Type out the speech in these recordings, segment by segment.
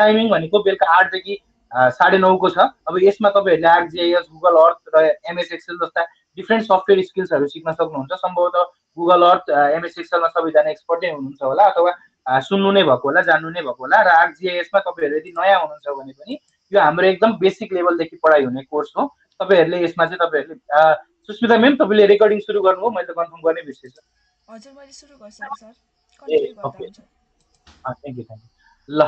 Timing भनेको बेलुका 8 देखि 9:30 को छ। अब यसमा तपाईँहरूले ArcGIS, गुगल अर्थ र MS एक्सेल जस्ता डिफ्रेन्ट सफ्टवेयर स्किल्सहरू सिक्न सक्नुहुन्छ। सम्भवतः गुगल अर्थ, MS एक्सेलमा सबैजना एक्सपर्टै हुनुहुन्छ होला, अथवा सुन्नु नै भएको होला, जान्नु नै भएको होला। र ArcGIS मा तपाईँहरू यदि नयाँ हुनुहुन्छ भने पनि यो हाम्रो एकदम बेसिक लेभलदेखि पढाइ हुने कोर्स हो। तपाईँहरूले यसमा चाहिँ तपाईँहरूले सुस्मिता म्याम, तपाईँले रेकर्डिङ सुरु गर्नुभयो? मैले त कन्फर्म गर्नै बिर्सेछु। हजुर, मैले सुरु गरिसकेँ सर, कन्टिन्यू गर्दा ओके, हुन्छ। Thank you thank you. ल,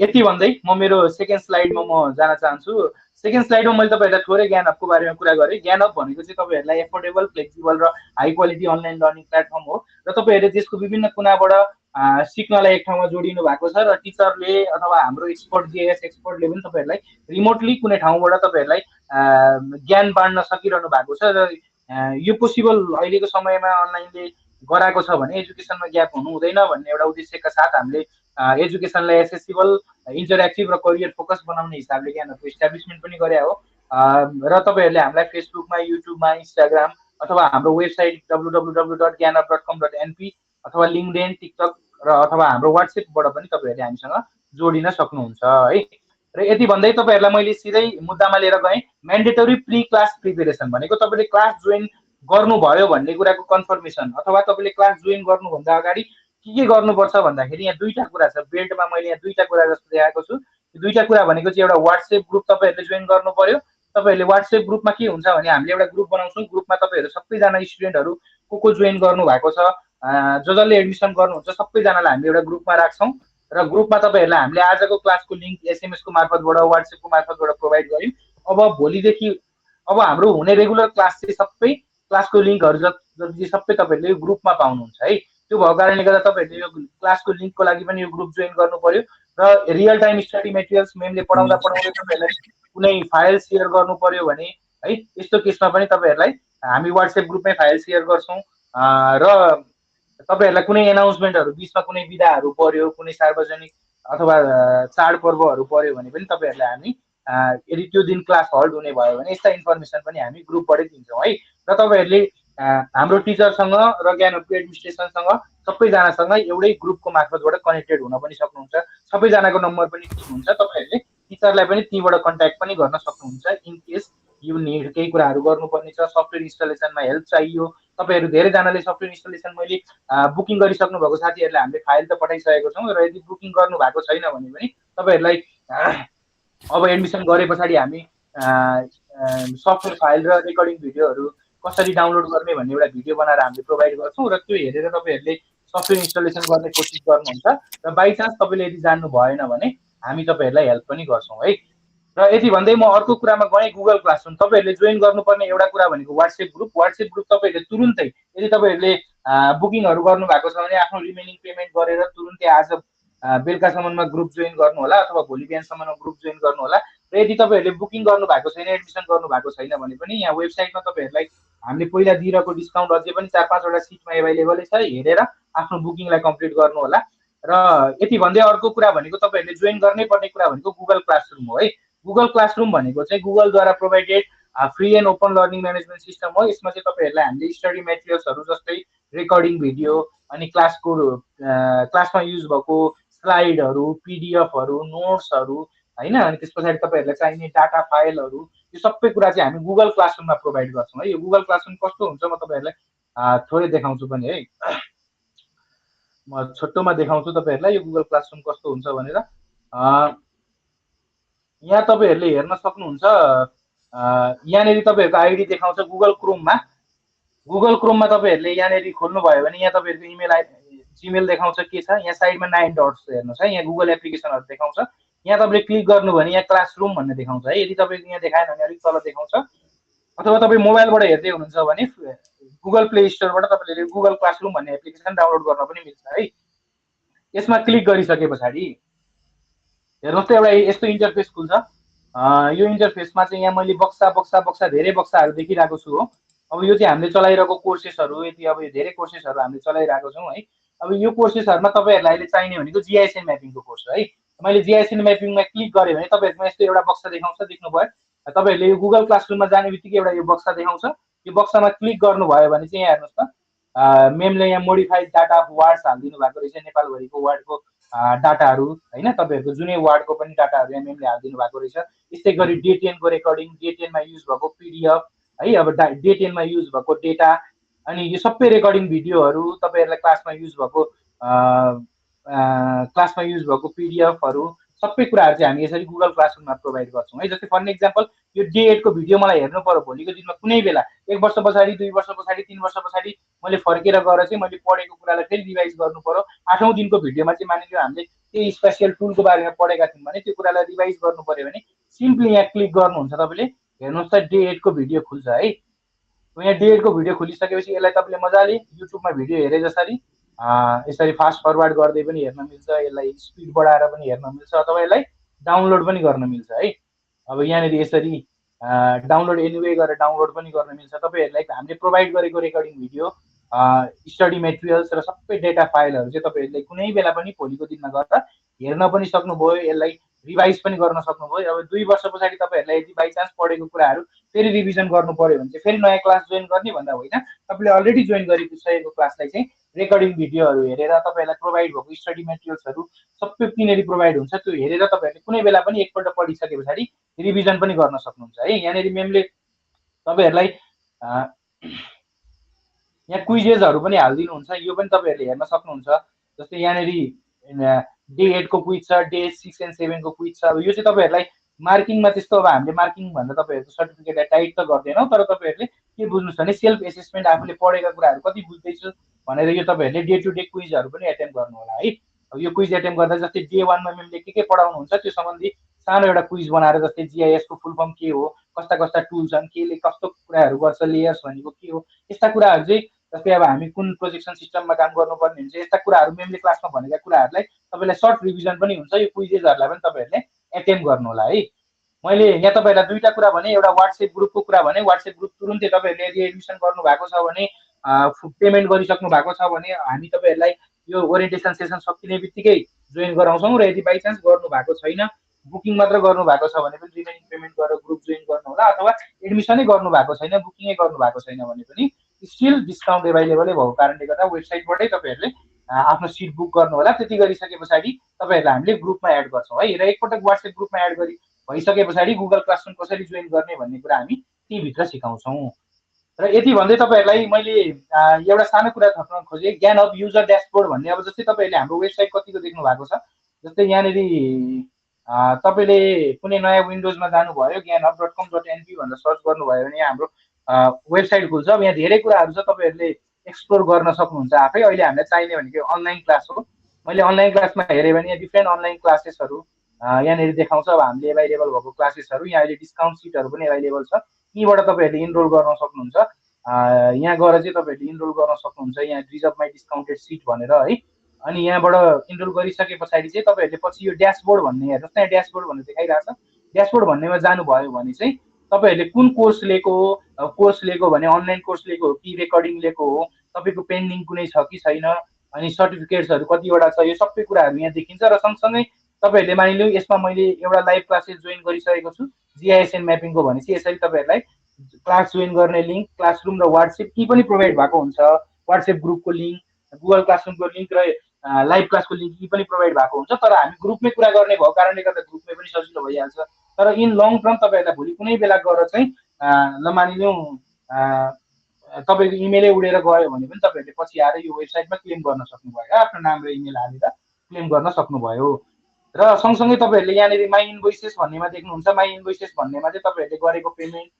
यति भन्दै म मेरो सेकेन्ड स्लाइडमा म जान चाहन्छु। सेकेन्ड स्लाइडमा मैले तपाईँहरूलाई थोरै ज्ञानहबको बारेमा कुरा गरेँ। ज्ञानहब भनेको चाहिँ तपाईँहरूलाई एफोर्डेबल, फ्लेक्सिबल र high quality online learning platform हो, र तपाईँहरूले त्यसको विभिन्न कुनाबाट सिक्नलाई एक ठाउँमा जोडिनु भएको छ। र टिचरले अथवा हाम्रो एक्सपर्ट, जिएस एक्सपर्टले पनि तपाईँहरूलाई रिमोटली कुनै ठाउँबाट तपाईँहरूलाई ज्ञान बाँड्न सकिरहनु भएको छ। र यो पोसिबल अहिलेको समयमा अनलाइनले गराएको छ भने एजुकेसनमा ग्याप हुनु हुँदैन भन्ने एउटा उद्देश्यका साथ हामीले एजुकेसनलाई एसेसिबल, इन्टरेक्टिभ र करियर फोकस बनाउने हिसाबले ज्ञानहबको इस्टाब्लिसमेन्ट पनि गरे हो। र तपाईँहरूले हामीलाई फेसबुकमा, युट्युबमा, इन्स्टाग्राम अथवा हाम्रो वेबसाइट www.gyanab.com.np अथवा लिङ्कडिन, टिकटक र अथवा हाम्रो वाट्सएपबाट पनि तपाईँहरूले हामीसँग जोडिन सक्नुहुन्छ है। र यति भन्दै तपाईँहरूलाई मैले सिधै मुद्दामा लिएर गएँ। म्यान्डेटरी प्री क्लास प्रिपेरेसन भनेको तपाईँले क्लास जोइन गर्नुभयो भन्ने कुराको कन्फर्मेसन, अथवा तपाईँले क्लास जोइन गर्नुभन्दा अगाडि के गर्नुपर्छ भन्दाखेरि यहाँ दुईटा कुरा छ। बेल्टमा मैले यहाँ दुईटा कुरा जस्तो देखाएको छु। दुईटा कुरा भनेको चाहिँ एउटा वाट्सएप ग्रुप तपाईँहरूले जोइन गर्नु पर्यो। तपाईँहरूले वाट्सएप ग्रुपमा के हुन्छ भने हामीले एउटा ग्रुप बनाउँछौँ। ग्रुपमा तपाईँहरू सबैजना स्टुडेन्टहरू को जोइन गर्नु भएको छ, जसले एडमिसन गर्नुहुन्छ सबैजनालाई हामीले एउटा ग्रुपमा राख्छौँ। र ग्रुपमा तपाईँहरूलाई हामीले आजको क्लासको लिङ्क एसएमएसको मार्फतबाट, वाट्सएपको मार्फतबाट प्रोभाइड गऱ्यौँ। अब भोलिदेखि अब हाम्रो हुने रेगुलर क्लास चाहिँ सबै क्लासको लिङ्कहरू जति सबै तपाईँहरूले यो ग्रुपमा पाउनुहुन्छ है। त्यो भएको कारणले गर्दा तपाईँहरूले यो क्लासको लिङ्कको लागि पनि यो ग्रुप जोइन गर्नु पर्यो। र रियल टाइम स्टडी मेटेरियल्स मेमले पढाउँदा पढाउँदै तपाईँहरूलाई कुनै फाइल सेयर गर्नु पर्यो भने है, यस्तो केसमा पनि तपाईँहरूलाई हामी वाट्सएप ग्रुपमै फाइल सेयर गर्छौँ। र तपाईँहरूलाई कुनै एनाउन्समेन्टहरू, बिचमा कुनै विधाहरू पर्यो, कुनै सार्वजनिक अथवा चाडपर्वहरू पर्यो भने पनि तपाईँहरूलाई हामी यदि त्यो दिन क्लास हल्ड हुने भयो भने यस्ता इन्फर्मेसन पनि हामी ग्रुपबाटै दिन्छौँ है। र तपाईँहरूले हाम्रो टिचरसँग र ज्ञानहबको एडमिनिस्ट्रेसनसँग सबैजनासँग एउटै ग्रुपको मार्फतबाट कनेक्टेड हुन पनि सक्नुहुन्छ। सबैजनाको नम्बर पनि त्यहीँ हुन्छ। तपाईँहरूले टिचरलाई पनि त्यहीँबाट कन्ट्याक्ट पनि गर्न सक्नुहुन्छ इन केस यु निड, केही कुराहरू गर्नुपर्ने छ, सफ्टवेयर इन्स्टलेसनमा हेल्प चाहियो। तपाईँहरू धेरैजनाले सफ्टवेयर इन्स्टलेसन मैले बुकिङ गरिसक्नु भएको साथीहरूले हामीले फाइल त पठाइसकेको छौँ। र यदि बुकिङ गर्नु भएको छैन भने पनि तपाईँहरूलाई अब एडमिसन गरे पछाडि हामी सफ्टवेयर फाइल र रेकर्डिङ भिडियोहरू कसरी डाउनलोड गर्ने भन्ने एउटा भिडियो बनाएर हामीले प्रोभाइड गर्छौँ। र त्यो हेरेर तपाईँहरूले सफ्टवेयर इन्स्टलेसन गर्ने कोसिस गर्नुहुन्छ। र बाई चान्स तपाईँले यदि जान्नु भएन भने हामी तपाईँहरूलाई हेल्प पनि गर्छौँ है। र यति भन्दै म अर्को कुरामा गएँ, गुगल क्लासरुम। तपाईँहरूले जोइन गर्नुपर्ने एउटा कुरा भनेको वाट्सएप ग्रुप। वाट्सएप ग्रुप तपाईँहरूले तुरुन्तै यदि तपाईँहरूले बुकिङहरू गर्नुभएको छ भने आफ्नो रिमेनिङ पेमेन्ट गरेर तुरुन्तै आज बेलुकासम्ममा ग्रुप जोइन गर्नु होला, अथवा भोलि बिहानसम्ममा ग्रुप जोइन गर्नु होला। र यदि तपाईँहरूले बुकिङ गर्नु भएको छैन, एडमिसन गर्नु भएको छैन भने पनि यहाँ वेबसाइटमा तपाईँहरूलाई हामीले पहिला दिइरहेको डिस्काउन्ट अझै पनि 4-5 वटा सिटमा एभाइलेबलै छ, हेरेर आफ्नो बुकिङलाई कम्प्लिट गर्नु होला। र यति भन्दै अर्को कुरा भनेको तपाईँहरूले जोइन गर्नै पर्ने कुरा भनेको गुगल क्लासरुम हो है। गुगल क्लासरुम भनेको चाहिँ गुगलद्वारा provided free and open learning management system हो। यसमा चाहिँ तपाईँहरूलाई हामीले स्टडी मेटेरियल्सहरू जस्तै रेकर्डिङ भिडियो, अनि क्लासमा युज भएको स्लाइडहरू, पिडिएफहरू, नोट्सहरू होइन, अनि त्यस पछाडि तपाईँहरूलाई चाहिने डाटा फाइलहरू, यो सबै कुरा चाहिँ हामी गुगल क्लासरुममा प्रोभाइड गर्छौँ है। यो गुगल क्लासरुम कस्तो हुन्छ म तपाईँहरूलाई थोरै देखाउँछु पनि है। म छोटोमा देखाउँछु तपाईँहरूलाई यो गुगल क्लासरुम कस्तो हुन्छ भनेर। यहाँ तपाईँहरूले हेर्न सक्नुहुन्छ, यहाँनिर तपाईँहरूको आइडी देखाउँछ गुगल क्रोममा। गुगल क्रोममा तपाईँहरूले यहाँनिर खोल्नुभयो भने यहाँ तपाईँहरूको इमेल जिमेल देखाउँछ, के छ यहाँ साइडमा 9 डट्स हेर्नुहोस् है, यहाँ गुगल एप्लिकेसनहरू देखाउँछ। यहाँ तपाईँले क्लिक गर्नु भने यहाँ क्लासरुम भन्ने देखाउँछ है। यदि तपाईँको यहाँ देखाएन भने अलिक तल देखाउँछ। अथवा तपाईँ मोबाइलबाट हेर्दै हुनुहुन्छ भने गुगल प्ले स्टोरबाट तपाईँले गुगल क्लासरुम भन्ने एप्लिकेसन डाउनलोड गर्न पनि मिल्छ है। यसमा क्लिक गरिसके पछाडि हेर्नुहोस् त एउटा यस्तो इन्टरफेस खुल्छ। यो इन्टरफेसमा चाहिँ यहाँ मैले बक्सा धेरै बक्साहरू देखिरहेको छु हो। अब यो चाहिँ हामीले चलाइरहेको कोर्सेसहरू, यति अब धेरै कोर्सेसहरू हामीले चलाइरहेको छौँ है। अब यो कोर्सेसहरूमा तपाईँहरूलाई अहिले चाहिने भनेको जिआइएसएन म्यापिङको कोर्स है। मैले जिआइएसएन म्यापिङमा क्लिक गरेँ भने तपाईँहरूमा यस्तो एउटा बक्सा देखाउँछ, देख्नुभयो। तपाईँहरूले यो गुगल क्लासरुममा जाने बित्तिकै एउटा यो बक्सा देखाउँछ। यो बक्सामा क्लिक गर्नुभयो भने चाहिँ यहाँ हेर्नुहोस् त, मेमले यहाँ मोडिफाइड डाटा अफ वार्ड्स हालिदिनु भएको रहेछ, नेपालभरिको वार्डको डाटाहरू होइन, तपाईँहरूको जुनै वार्डको पनि डाटाहरू एमएमले हालिदिनु भएको रहेछ। यस्तै गरी डे 10 को रेकर्डिङ, डे 10 मा युज भएको पिडिएफ है, अब डे 10 मा युज भएको डेटा, अनि यो सबै रेकर्डिङ भिडियोहरू, तपाईँहरूलाई क्लासमा युज भएको पिडिएफहरू, सबै कुराहरू चाहिँ हामी यसरी गुगल क्लासरुममा प्रोभाइड गर्छौँ है। जस्तै फर एक्जाम्पल यो डे 8 को भिडियो मलाई हेर्नु पर्यो भोलिको दिनमा कुनै बेला, 1 वर्ष पछाडि, 2 वर्ष पछाडि, 3 वर्ष पछाडि मैले फर्केर गएर चाहिँ मैले पढेको कुरालाई फेरि रिभाइज गर्नु पर्यो। 8औं दिनको भिडियोमा चाहिँ मानिलियो हामीले त्यही स्पेसियल टुलको बारेमा पढेका थियौँ भने त्यो कुरालाई रिभाइज गर्नु पर्यो भने सिम्पली यहाँ क्लिक गर्नुहुन्छ तपाईँले, हेर्नुहोस् त डे 8 को भिडियो खुल्छ है। यहाँ डे 8 को भिडियो खुलिसकेपछि यसलाई तपाईँले मजाले युट्युबमा भिडियो हेरे जसरी यसरी फास्ट फरवर्ड गर्दै पनि हेर्न मिल्छ, यसलाई स्पिड बढाएर पनि हेर्न मिल्छ, अथवा यसलाई डाउनलोड पनि गर्न मिल्छ है। अब यहाँनिर यसरी डाउनलोड एनिवे गरेर डाउनलोड पनि गर्न मिल्छ। तपाईँहरूलाई हामीले प्रोभाइड गरेको रेकर्डिङ भिडियो, स्टडी मेटेरियल्स र सबै डेटा फाइलहरू चाहिँ तपाईँहरूले कुनै बेला पनि भोलिको दिनमा गएर हेर्न पनि सक्नुभयो, यसलाई रिभाइज पनि गर्न सक्नुभयो। अब 2 वर्ष पछाडि तपाईँहरूलाई यदि बाइचान्स पढेको कुराहरू फेरि रिभिजन गर्नु पर्यो भने चाहिँ फेरि नयाँ क्लास जोइन गर्ने भन्दा होइन, तपाईँले अलरेडी जोइन गरिसकेको क्लासलाई चाहिँ रेकर्डिङ भिडियोहरू हेरेर तपाईँलाई प्रोभाइड भएको स्टडी मेटेरियल्सहरू सबै तिनीहरू प्रोभाइड हुन्छ, त्यो हेरेर तपाईँहरूले कुनै बेला पनि एकपल्ट पढिसके पछाडि रिभिजन पनि गर्न सक्नुहुन्छ है। यहाँनिर मेमले तपाईँहरूलाई यहाँ क्विजेसहरू पनि हालिदिनुहुन्छ, यो पनि तपाईँहरूले हेर्न सक्नुहुन्छ। जस्तै यहाँनिर डे 8 को क्विज छ, डे 6 and 7 को क्विज छ। अब यो चाहिँ तपाईँहरूलाई मार्किङमा त्यस्तो, अब हामीले मार्किङ भन्दा तपाईँहरूको सर्टिफिकेटलाई टाइट त गर्दैनौँ, तर तपाईँहरूले के बुझ्नुहोस् भने सेल्फ एसेसमेन्ट, आफूले पढेका कुराहरू कति बुझ्दैछु भनेर यो तपाईँहरूले डे टु डे क्विजहरू पनि एटेम्प गर्नु होला है। अब यो क्विज एटेम्प गर्दा जस्तै डे 1 मा मेमले के पढाउनुहुन्छ त्यो सम्बन्धी सानो एउटा क्विज बनाएर, जस्तै जीआईएसको फुल फर्म के हो, कस्ता कस्ता टुल्स छन्, केले कस्तो कुराहरू गर्छ, लेयर्स भनेको के हो, यस्ता कुराहरू चाहिँ, जस्तै अब हामी कुन प्रोजेक्सन सिस्टममा काम गर्नुपर्ने हुन्छ, यस्ता कुराहरू मेमले क्लासमा भनेका कुराहरूलाई तपाईँलाई सर्ट रिभिजन पनि हुन्छ। यो क्विजेसहरूलाई पनि तपाईँहरूले एटेम्प गर्नु होला है। मैले यहाँ तपाईँहरूलाई दुईवटा कुरा भने, एउटा वाट्सएप ग्रुपको कुरा भने, वाट्सएप ग्रुप तुरुन्तै तपाईँहरूले यदि एडमिसन गर्नु भएको छ भने, पेमेन्ट गरिसक्नु भएको छ भने हामी तपाईँहरूलाई यो ओरिएन्टेसन सेसन सकिने बित्तिकै जोइन गराउँछौँ, र यदि बाइचान्स गर्नु भएको छैन, बुकिङ मात्र गर्नु भएको छ भने पनि रिमेनिङ पेमेन्ट गरेर ग्रुप जोइन गर्नु होला, अथवा एडमिसनै गर्नु भएको छैन, बुकिङै गर्नु भएको छैन भने पनि स्टिल डिस्काउन्ट एभाइलेबलै भएको कारणले गर्दा वेबसाइटबाटै तपाईँहरूले आफ्नो सिट बुक गर्नु होला। त्यति गरिसके पछाडि तपाईँहरूलाई हामीले ग्रुपमा एड गर्छौँ है। र एकपटक वाट्सएप ग्रुपमा एड भइसके पछाडि गुगल क्लासरुम कसरी जोइन गर्ने भन्ने कुरा हामी त्यहीभित्र सिकाउँछौँ। र यति भन्दै तपाईँहरूलाई मैले एउटा सानो कुरा थप्न खोजेँ, ज्ञान हब युजर ड्यासबोर्ड भन्ने। अब जस्तै तपाईँहरूले हाम्रो वेबसाइट कतिको देख्नु भएको छ, जस्तै यहाँनिर तपाईँले कुनै नयाँ विन्डोजमा जानुभयो, ज्ञानहब.com.np भनेर सर्च गर्नुभयो भने हाम्रो वेबसाइट खुल्छ। अब यहाँ धेरै कुराहरू छ, तपाईँहरूले एक्सप्लोर गर्न सक्नुहुन्छ आफै। अहिले हामीलाई चाहिने भनेको अनलाइन क्लास हो। मैले अनलाइन क्लासमा हेरेँ भने यहाँ डिफ्रेन्ट अनलाइन क्लासेसहरू यहाँनिर देखाउँछ। अब हामीले एभाइलेबल भएको क्लासेसहरू, यहाँ अहिले डिस्काउन्ट सिटहरू पनि एभाइलेबल छ, यहीँबाट तपाईँहरूले इनरोल गर्न सक्नुहुन्छ। यहाँ गएर चाहिँ तपाईँहरूले इनरोल गर्न सक्नुहुन्छ, यहाँ रिजर्भ माई डिस्काउन्टेड सिट भनेर है। अनि यहाँबाट इनरोल गरिसके पछाडि चाहिँ तपाईँहरूले पछि यो ड्यासबोर्ड भन्ने, हेर्नुहोस् न, ड्यासबोर्ड भन्ने देखाइरहेको छ। ड्यासबोर्ड भन्नेमा जानुभयो भने चाहिँ तपाईँहरूले कुन कोर्स लिएको हो, कोर्स लिएको भने अनलाइन कोर्स लिएको हो कि रेकर्डिङ लिएको हो, तपाईँको पेन्डिङ कुनै छ कि छैन, अनि सर्टिफिकेट्सहरू कतिवटा छ, यो सबै कुराहरू यहाँ देखिन्छ। र सँगसँगै तपाईँहरूले मानिलिउँ यसमा मैले एउटा लाइभ क्लासेस जोइन गरिसकेको छु जीआइएसएन म्यापिङको भनेपछि यसरी तपाईँहरूलाई क्लास जोइन गर्ने लिङ्क, क्लासरुम र वाट्सएप यी पनि प्रोभाइड भएको हुन्छ। वाट्सएप ग्रुपको लिङ्क, गुगल क्लासरुमको लिङ्क र लाइभ क्लासको लिङ्क यी पनि प्रोभाइड भएको हुन्छ। तर हामी ग्रुपमै कुरा गर्ने भएको कारणले गर्दा ग्रुपमै पनि सजिलो भइहाल्छ। तर इन लङ टर्म तपाईँहरूलाई भोलि कुनै बेला गएर चाहिँ ल मानिलिउँ तपाईँको इमेलै उडेर गयो भने पनि तपाईँहरूले पछि आएर यो वेबसाइटमा क्लेम गर्न सक्नुभयो, आफ्नो नाम र इमेल हालेर क्लेम गर्न सक्नुभयो। र सँगसँगै तपाईँहरूले यहाँनिर माई इन्भोइसेस भन्नेमा देख्नुहुन्छ। माई इन्भोइसेस भन्नेमा चाहिँ तपाईँहरूले गरेको पेमेन्ट,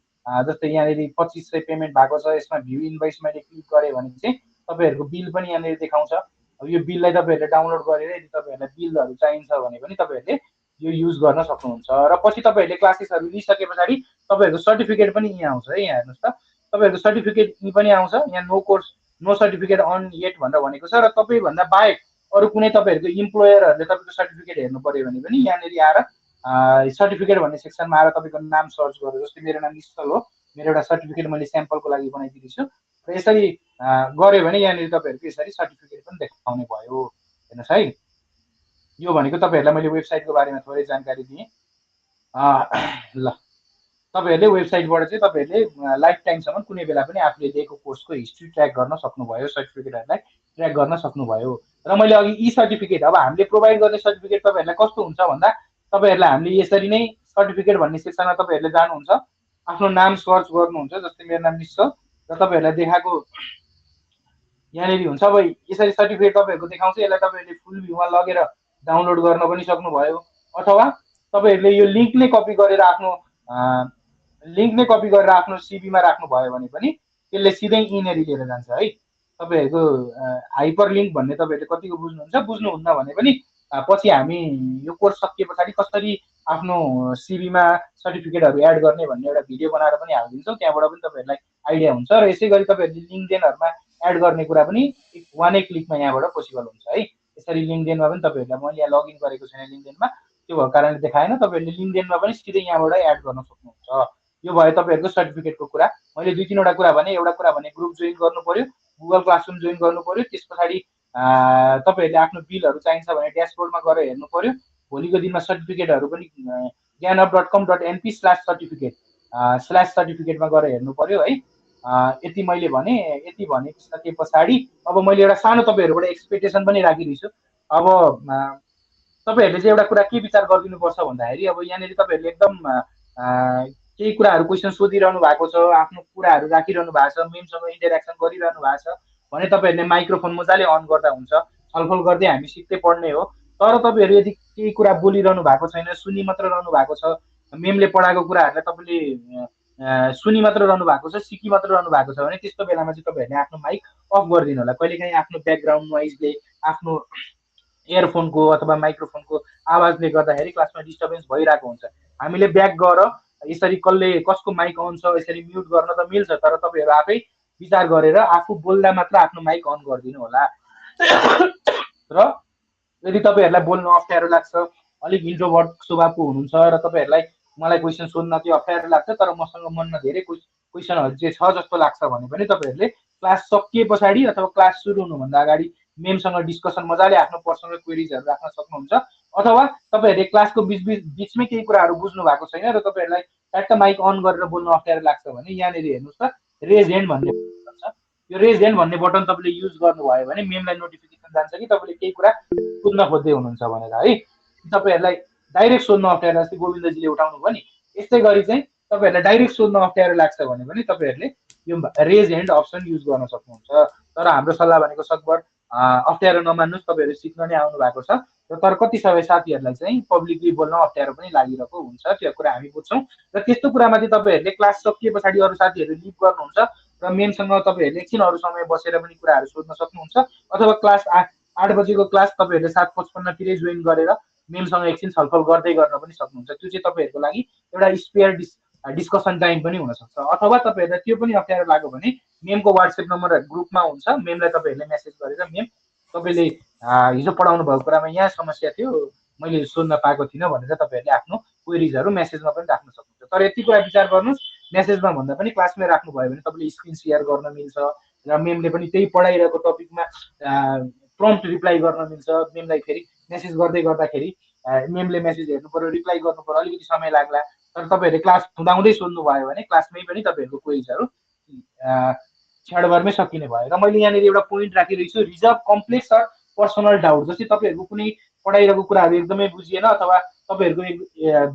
जस्तै यहाँनिर 2500 पेमेन्ट भएको छ, यसमा भ्यू इन्भोइस मैले क्लिक गरेँ भने चाहिँ तपाईँहरूको बिल पनि यहाँनिर देखाउँछ। अब यो बिललाई तपाईँहरूले डाउनलोड गरेर यदि तपाईँहरूलाई बिलहरू चाहिन्छ भने पनि तपाईँहरूले यो युज गर्न सक्नुहुन्छ। र पछि तपाईँहरूले क्लासेसहरू लिइसके पछाडि तपाईँहरूको सर्टिफिकेट पनि यहाँ आउँछ है। यहाँ हेर्नुहोस् त, तपाईँहरूको सर्टिफिकेट यी पनि आउँछ। यहाँ no course no certificate and yet भनेर भनेको छ। र तपाईँभन्दा बाहेक अरू कुनै तपाईँहरूको इम्प्लोयरहरूले तपाईँको सर्टिफिकेट हेर्नु पर्यो भने पनि यहाँनिर आएर सर्टिफिकेट भन्ने सेक्सनमा आएर तपाईँको नाम सर्च गरेर, जस्तै मेरो नाम निश्चल हो, मेरो एउटा सर्टिफिकेट मैले स्याम्पलको लागि बनाइदिँदैछु, र यसरी गऱ्यो भने यहाँनिर तपाईँहरूको यसरी सर्टिफिकेट पनि देखाउने भयो। हेर्नुहोस् है, यो भनेको तपाईँहरूलाई मैले वेबसाइटको बारेमा थोरै जानकारी दिएँ। ल, तपाईँहरूले वेबसाइटबाट चाहिँ तपाईँहरूले लाइफ टाइमसम्म कुनै बेला पनि आफूले लिएको कोर्सको हिस्ट्री ट्र्याक गर्न सक्नुभयो, सर्टिफिकेटहरूलाई ट्र्याक गर्न सक्नुभयो। र मैले अघि ई सर्टिफिकेट, अब हामीले प्रोभाइड गर्ने सर्टिफिकेट तपाईँहरूलाई कस्तो हुन्छ भन्दा तपाईँहरूलाई हामीले यसरी नै सर्टिफिकेट भन्ने सेक्सनमा तपाईँहरूले जानुहुन्छ, आफ्नो नाम सर्च गर्नुहुन्छ, जस्तै मेरो नाम निश्चल र तपाईँहरूलाई देखाएको यहाँनिर हुन्छ। अब यसरी सर्टिफिकेट तपाईँहरूको देखाउँछ, यसलाई तपाईँहरूले फुल भ्यूमा लगेर डाउनलोड गर्न पनि सक्नुभयो, अथवा तपाईँहरूले यो लिङ्क नै कपी गरेर आफ्नो सिभीमा राख्नुभयो भने पनि त्यसले सिधै यिनीहरू लिएर जान्छ है। तपाईँहरूको हाइपर लिङ्क भन्ने तपाईँहरूले कतिको बुझ्नुहुन्छ, बुझ्नुहुन्न भने पनि पछि हामी यो कोर्स सकिए पछाडि कसरी आफ्नो सिभीमा सर्टिफिकेटहरू एड गर्ने भन्ने एउटा भिडियो बनाएर पनि हालिदिन्छौँ, त्यहाँबाट पनि तपाईँहरूलाई आइडिया हुन्छ। र यसै गरी तपाईँहरूले लिङ्कडेनहरूमा एड गर्ने कुरा पनि वानै क्लिकमा यहाँबाट पोसिबल हुन्छ है। यसरी लिङ्कडेनमा पनि तपाईँहरूलाई, मैले यहाँ लगइन गरेको छैन लिङ्कडेनमा, त्यो भएको कारणले देखाएन, तपाईँहरूले लिङ्कडेनमा पनि सिधै यहाँबाट एड गर्न सक्नुहुन्छ। यो भयो तपाईँहरूको सर्टिफिकेटको कुरा। मैले 2-3वटा कुरा भने, एउटा कुरा भने ग्रुप जोइन गर्नु पर्यो, गुगल क्लासरुम जोइन गर्नु पर्यो, त्यस पछाडि तपाईँहरूले आफ्नो बिलहरू चाहिन्छ भने ड्यासबोर्डमा गएर हेर्नु पर्यो। भोलिको दिनमा सर्टिफिकेटहरू पनि ज्ञानहब.com.np/सर्टिफिकेटमा गएर हेर्नु पर्यो है। यति मैले भने, यति भनिसके पछाडि अब मैले एउटा सानो तपाईँहरूबाट एक्सपेक्टेसन पनि राखिरहेछु। अब तपाईँहरूले चाहिँ एउटा कुरा के विचार गरिदिनुपर्छ भन्दाखेरि, अब यहाँनिर तपाईँहरूले एकदम केही कुराहरू क्वेसन सोधिरहनु भएको छ, आफ्नो कुराहरू राखिरहनु भएको छ, मेमसँग इन्टरेक्सन गरिरहनु भएको छ भने तपाईँहरूले माइक्रोफोन मजाले अन गर्दा हुन्छ। छलफल गर्दै हामी सिक्दै पढ्ने हो। तर तपाईँहरू यदि केही कुरा बोलिरहनु भएको छैन, सुनि मात्र रहनु भएको छ, मेमले पढाएको कुराहरूलाई तपाईँले सुनि मात्र रहनु भएको छ, सिकि मात्र रहनु भएको छ भने त्यस्तो बेलामा चाहिँ तपाईँहरूले आफ्नो माइक अफ गरिदिनु होला। कहिलेकाहीँ आफ्नो ब्याकग्राउन्ड नोइजले, आफ्नो इयरफोनको अथवा माइक्रोफोनको आवाजले गर्दाखेरि क्लासमा डिस्टर्बेन्स भइरहेको हुन्छ। हामीले ब्याक गएर यसरी कसको माइक अन छ यसरी म्युट गर्न त मिल्छ, तर तपाईँहरू आफै विचार गरेर आफू बोल्दा मात्र आफ्नो माइक अन गरिदिनु होला। र यदि तपाईँहरूलाई बोल्न अप्ठ्यारो लाग्छ, अलिक इन्ट्रोभर्ट स्वभावको हुनुहुन्छ र तपाईँहरूलाई मलाई क्वेसन सोध्न चाहिँ अप्ठ्यारो लाग्छ, तर मसँग मनमा धेरै क्वेसनहरू चाहिँ छ जस्तो लाग्छ भने पनि तपाईँहरूले क्लास सकिए पछाडि अथवा क्लास सुरु हुनुभन्दा अगाडि मेमसँग डिस्कसन मजाले आफ्नो पर्सनल क्वेरिजहरू राख्न सक्नुहुन्छ। अथवा तपाईँहरूले क्लासको बिचमै केही कुराहरू बुझ्नु भएको छैन र तपाईँहरूलाई ट्याक्क माइक अन गरेर बोल्न अप्ठ्यारो लाग्छ भने यहाँनिर हेर्नुहोस् त, रेज ह्यान्ड भन्ने बटन छ। यो रेज ह्यान्ड भन्ने बटन तपाईँले युज गर्नुभयो भने मेमलाई नोटिफिकेसन जान्छ कि तपाईँले केही कुरा सोध्न खोज्दै हुनुहुन्छ भनेर है। तपाईँहरूलाई डाइरेक्ट सोध्न अप्ठ्यारो लाग्छ, गोविन्दजीले उठाउनु भयो नि, यस्तै गरी चाहिँ तपाईँहरूलाई डाइरेक्ट सोध्न अप्ठ्यारो लाग्छ भने पनि तपाईँहरूले यो रेज ह्यान्ड अप्सन युज गर्न सक्नुहुन्छ। तर हाम्रो सल्लाह भनेको सकभर अप्ठ्यारो नमान्नुहोस्, तपाईँहरू सिक्न नै आउनु भएको छ। तर कति सबै साथीहरूलाई चाहिँ पब्लिकली बोल्न अप्ठ्यारो पनि लागिरहेको हुन्छ, त्यो कुरा हामी बुझ्छौँ। र त्यस्तो कुरामा चाहिँ तपाईँहरूले क्लास सकिए पछाडि अरू साथीहरू लिभ गर्नुहुन्छ र मेमसँग तपाईँहरूले एकछिन अरू समय बसेर पनि कुराहरू सोध्न सक्नुहुन्छ, अथवा क्लास 8 बजेको क्लास तपाईँहरूले 7:55तिरै जोइन गरेर मेमसँग एकछिन छलफल गर्दै गर्न पनि सक्नुहुन्छ। त्यो चाहिँ तपाईँहरूको लागि एउटा स्पेयर डिस्कसन टाइम पनि हुनसक्छ। अथवा तपाईँहरूलाई त्यो पनि अप्ठ्यारो लाग्यो भने मेमको वाट्सएप नम्बर ग्रुपमा हुन्छ, मेमलाई तपाईँहरूले मेसेज गरेर मेम तपाईँले हिजो पढाउनु भएको कुरामा यहाँ समस्या थियो, मैले सोध्न पाएको थिइनँ भनेर तपाईँहरूले आफ्नो क्वेरिजहरू मेसेजमा पनि राख्न सक्नुहुन्छ। तर यति कुरा विचार गर्नुहोस्, मेसेजमा भन्दा पनि क्लासमै राख्नुभयो भने तपाईँले स्क्रिन सेयर गर्न मिल्छ र मेमले पनि त्यही पढाइरहेको टपिकमा प्रम्प्ट रिप्लाई गर्न मिल्छ। मेमलाई फेरि मेसेज गर्दै गर्दाखेरि मेमले मेसेज हेर्नु पर्यो, रिप्लाई गर्नु पर्यो, अलिकति समय लाग्ला। तर तपाईँहरूले क्लास हुँदाहुँदै सोध्नुभयो भने क्लासमै पनि तपाईँहरूको क्वेरिजहरू क्षणभरमै सकिने भयो। र मैले यहाँनिर एउटा पोइन्ट राखिरहेको छु, रिजर्भ कम्प्लेक्स र पर्सनल डाउट। जस्तै तपाईँहरूको कुनै पढाइरहेको कुराहरू एकदमै बुझिएन अथवा तपाईँहरूको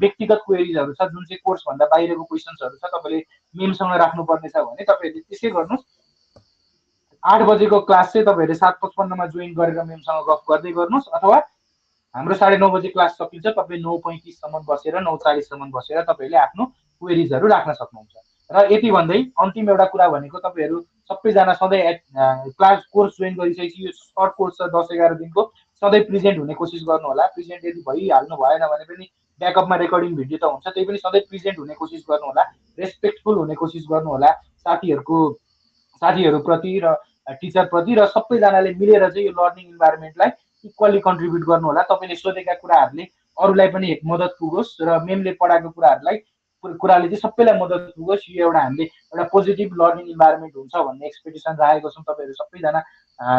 व्यक्तिगत क्वेरिजहरू छ जुन चाहिँ कोर्सभन्दा बाहिरको क्वेसन्सहरू छ, तपाईँले मेमसँग राख्नुपर्ने छ भने तपाईँहरूले त्यसै गर्नुहोस्। 8 बजेको क्लास चाहिँ तपाईँहरूले 7:55मा जोइन गरेर मेमसँग गफ गर्दै गर्नुहोस्, अथवा हाम्रो 9:30 बजे क्लास सकिन्छ, तपाईँ 9:35सम्म बसेर 9:40सम्म बसेर तपाईँहरूले आफ्नो क्वेरिजहरू राख्न सक्नुहुन्छ। र यति भन्दै अन्तिम एउटा कुरा भनेको, तपाईँहरू सबैजना सधैँ क्लास कोर्स जोइन गरिसकेपछि यो सर्ट कोर्स छ 10-11 दिनको, सधैँ प्रेजेन्ट हुने कोसिस गर्नु होला। प्रेजेन्ट यदि भइहाल्नु भएन भने पनि ब्याकअपमा रेकर्डिङ भिडियो त हुन्छ, त्यही पनि सधैँ प्रेजेन्ट हुने कोसिस गर्नु होला, रेस्पेक्टफुल हुने कोसिस गर्नु होला साथीहरूप्रति र टिचरप्रति, र सबैजनाले मिलेर चाहिँ यो लर्निङ इन्भाइरोमेन्टलाई इक्वली कन्ट्रिब्युट गर्नु होला। तपाईँले सोधेका कुराहरूले अरूलाई पनि मद्दत पुगोस् र मेमले पढाएको कुराले चाहिँ सबैलाई मद्दत पुगोस्। यो एउटा हामीले एउटा पोजिटिभ लर्निङ इन्भाइरोमेन्ट हुन्छ भन्ने एक्सपेक्टेसन राखेको छौँ तपाईँहरू सबैजना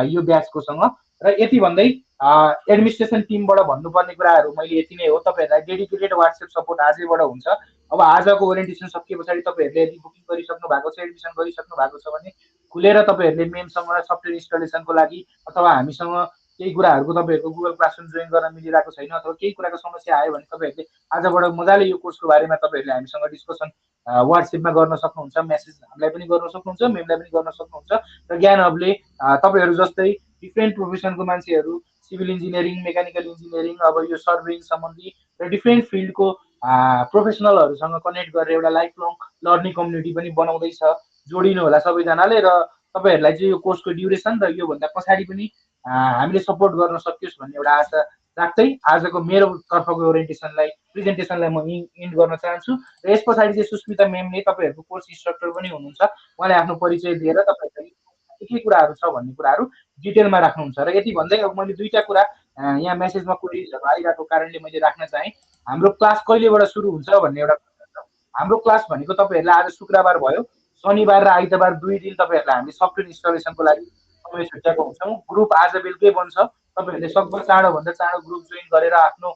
यो ब्याचकोसँग। र यति भन्दै एडमिनिस्ट्रेसन टिमबाट भन्नुपर्ने कुराहरू मैले यति नै हो। तपाईँहरूलाई डेडिकेटेड वाट्सएप सपोर्ट आजैबाट हुन्छ। अब आजको ओरिएन्टेसन सकिए पछाडि तपाईँहरूले यदि बुकिङ गरिसक्नु भएको छ, एडमिसन गरिसक्नु भएको छ भने खुलेर तपाईँहरूले मेमसँग सफ्टवेयर इन्स्टलेसनको लागि अथवा हामीसँग केही कुराहरूको तपाईँहरूको गुगल क्लासरुम जोइन गर्न मिलिरहेको छैन अथवा केही कुराको समस्या आयो भने तपाईँहरूले आजबाट मजाले यो कोर्सको बारेमा तपाईँहरूले हामीसँग डिस्कसन वाट्सएपमा गर्न सक्नुहुन्छ, मेसेज हामीलाई पनि गर्न सक्नुहुन्छ, मेमलाई पनि गर्न सक्नुहुन्छ। र ज्ञान हबले तपाईँहरू जस्तै डिफ्रेन्ट प्रोफेसनको मान्छेहरू, सिभिल इन्जिनियरिङ, मेकानिकल इन्जिनियरिङ, अब यो सर्वेइङ सम्बन्धी र डिफ्रेन्ट फिल्डको प्रोफेसनलहरूसँग कनेक्ट गरेर एउटा लाइफ लङ लर्निङ कम्युनिटी पनि बनाउँदैछ। जोडिनु होला सबैजनाले र तपाईँहरूलाई चाहिँ यो कोर्सको ड्युरेसन र योभन्दा पछाडि पनि हामीले सपोर्ट गर्न सकियोस् भन्ने एउटा आशा राख्दै आजको मेरो तर्फको ओरिएन्टेसनलाई प्रेजेन्टेसनलाई म इन्ड गर्न चाहन्छु। र यस पछाडि चाहिँ सुस्मिता म्यामले तपाईँहरूको कोर्स इन्स्ट्रक्टर पनि हुनुहुन्छ, उहाँले आफ्नो परिचय दिएर तपाईँहरूलाई के कुराहरू छ भन्ने कुराहरू डिटेलमा राख्नुहुन्छ। र यति भन्दै अब मैले दुईवटा कुरा यहाँ मेसेजमा क्वेरिजहरू आइरहेको कारणले मैले राख्न चाहेँ। हाम्रो क्लास कहिलेबाट सुरु हुन्छ भन्ने एउटा कुरा छ। हाम्रो क्लास भनेको तपाईँहरूलाई आज शुक्रबार भयो, शनिबार र आइतबार 2 दिन तपाईँहरूलाई हामीले सफ्टवेयर इन्स्टलेसनको लागि समय छुट्याएको हुन्छौँ। ग्रुप आज बेलुकै बन्छ, तपाईँहरूले सकभर चाँडोभन्दा चाँडो ग्रुप जोइन गरेर आफ्नो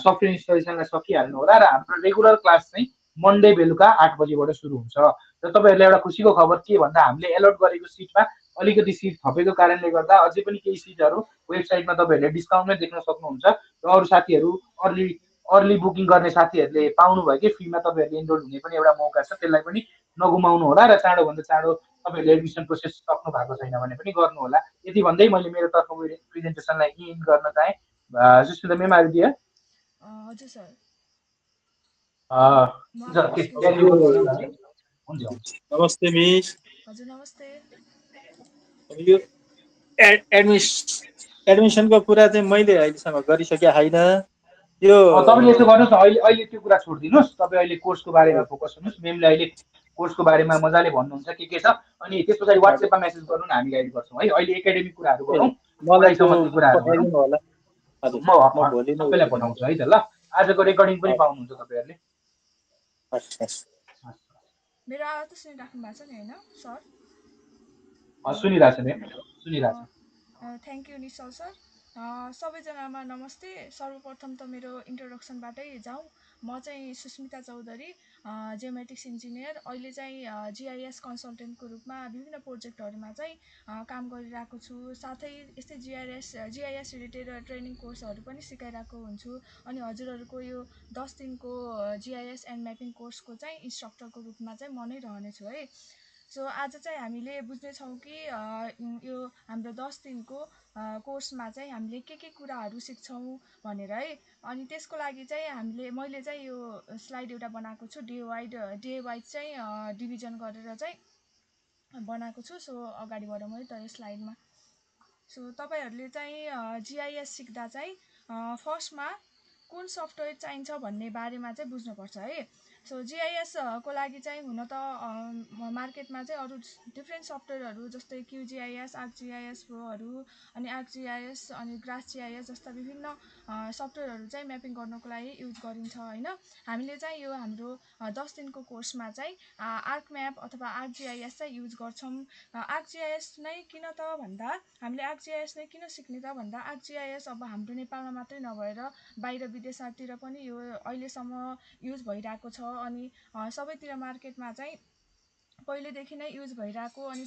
सफ्टवेयर इन्स्टलेसनलाई सकिहाल्नु होला। र हाम्रो रेगुलर क्लास चाहिँ मन्डे बेलुका 8 बजीबाट सुरु हुन्छ। र तपाईँहरूलाई एउटा खुसीको खबर के भन्दा हामीले एलोट गरेको सिटमा अलिकति सिट थपेको कारणले गर्दा अझै पनि केही सिटहरू वेबसाइटमा तपाईँहरूले डिस्काउन्टमै देख्न सक्नुहुन्छ। र अरू साथीहरू अर्ली अर्ली बुकिङ गर्ने साथीहरूले पाउनुभयो कि फ्रीमा तपाईँहरूले इनरोल हुने पनि एउटा मौका छ, त्यसलाई पनि नगुमाउनु होला। र चाँडोभन्दा चाँडो तपाईँहरूले एडमिसन प्रोसेस सक्नु भएको छैन भने पनि गर्नु होला। यति भन्दै मैले मेरो तर्फको प्रेजेन्टेसनलाई इन गर्न चाहेँ। सुस्मिता म्याम आइदिए हजुर सर, म हुन्छ, आफ्नो screen can share you go गर्छु। है। हुन्छ हुन्छ। नमस्ते मिस। हजुर नमस्ते। अब यो एडमिसनको कुरा चाहिँ मैले अहिलेसम्म गरिसकेको छैन। यो तपाईँले यसो गर्नुहोस् न, अहिले अहिले त्यो कुरा छोडिदिनुहोस्, तपाईँ अहिले कोर्सको बारेमा फोकस हुनुहोस्। मेमले अहिले कोर्सको बारेमा मजाले भन्नुहुन्छ के छ, अनि त्यस पछाडि वाट्सएपमा मेसेज गर्नु न, हामी गाइड गर्छौँ है। अहिले एकाडेमिक कुराहरू गरौँ, मलाई त्यो पढाइ सम्बन्धी कुराहरू गरौँ। पठाइदिनु होला। हजुर, म म भोलि नै सबैलाई पठाउँछु है त ल। आजको रेकर्डिङ पनि पाउनुहुन्छ तपाईँहरूले। मेरो आवाज त सुनिराख्नु भएको छ नि होइन सर? सुनिरहेछ म्याम, सुनिरहेछ। Thank you Nishchal sir. सबैजनामा नमस्ते। सर्वप्रथम त मेरो इन्ट्रोडक्सनबाटै जाउँ। म चाहिँ सुस्मिता चौधरी, जियोमेट्रिक्स इन्जिनियर। अहिले चाहिँ जिआइएस कन्सल्टेन्टको रूपमा विभिन्न प्रोजेक्टहरूमा चाहिँ काम गरिरहेको छु। साथै यस्तै जिआइएस रिलेटेड ट्रेनिङ कोर्सहरू पनि सिकाइरहेको हुन्छु। अनि हजुरहरूको यो 10 दिनको जिआइएस एन्ड म्यापिङ कोर्सको चाहिँ इन्स्ट्रक्टरको रूपमा चाहिँ म नै रहनेछु है। सो आज चाहिँ हामीले बुझ्नेछौँ कि यो हाम्रो 10 दिनको कोर्समा चाहिँ हामीले के कुराहरू सिक्छौँ भनेर है। अनि त्यसको लागि चाहिँ मैले चाहिँ यो स्लाइड एउटा बनाएको छु, डे वाइज चाहिँ डिभिजन गरेर चाहिँ बनाएको छु। सो अगाडि बढौँ है त यो स्लाइडमा। सो तपाईँहरूले चाहिँ जिआइएस सिक्दा चाहिँ फर्स्टमा कुन सफ्टवेयर चाहिन्छ भन्ने बारेमा चाहिँ बुझ्नुपर्छ है। सो जिआइएस को लागि चाहिँ हुन त मार्केटमा चाहिँ अरू डिफ्रेन्ट सफ्टवेयरहरू जस्तै क्युजिआइएस, आर्कजिआइएस प्रोहरू, अनि आर्कजिआइएस अनि ग्रासजिआइएस जस्ता विभिन्न सफ्टवेयरहरू चाहिँ म्यापिङ गर्नको लागि युज गरिन्छ होइन। हामीले चाहिँ यो हाम्रो 10 दिनको कोर्समा चाहिँ आर्क म्याप अथवा आर्कजिआइएस चाहिँ युज गर्छौँ। आर्कजिआइएस नै किन त भन्दा हामीले आर्कजिआइएस नै किन सिक्ने त भन्दा आर्कजिआइएस अब हाम्रो नेपालमा मात्रै नभएर बाहिर विदेशतिर पनि यो अहिलेसम्म युज भइरहेको छ। अनि सबैतिर मार्केटमा चाहिँ पहिलेदेखि नै युज भइरहेको अनि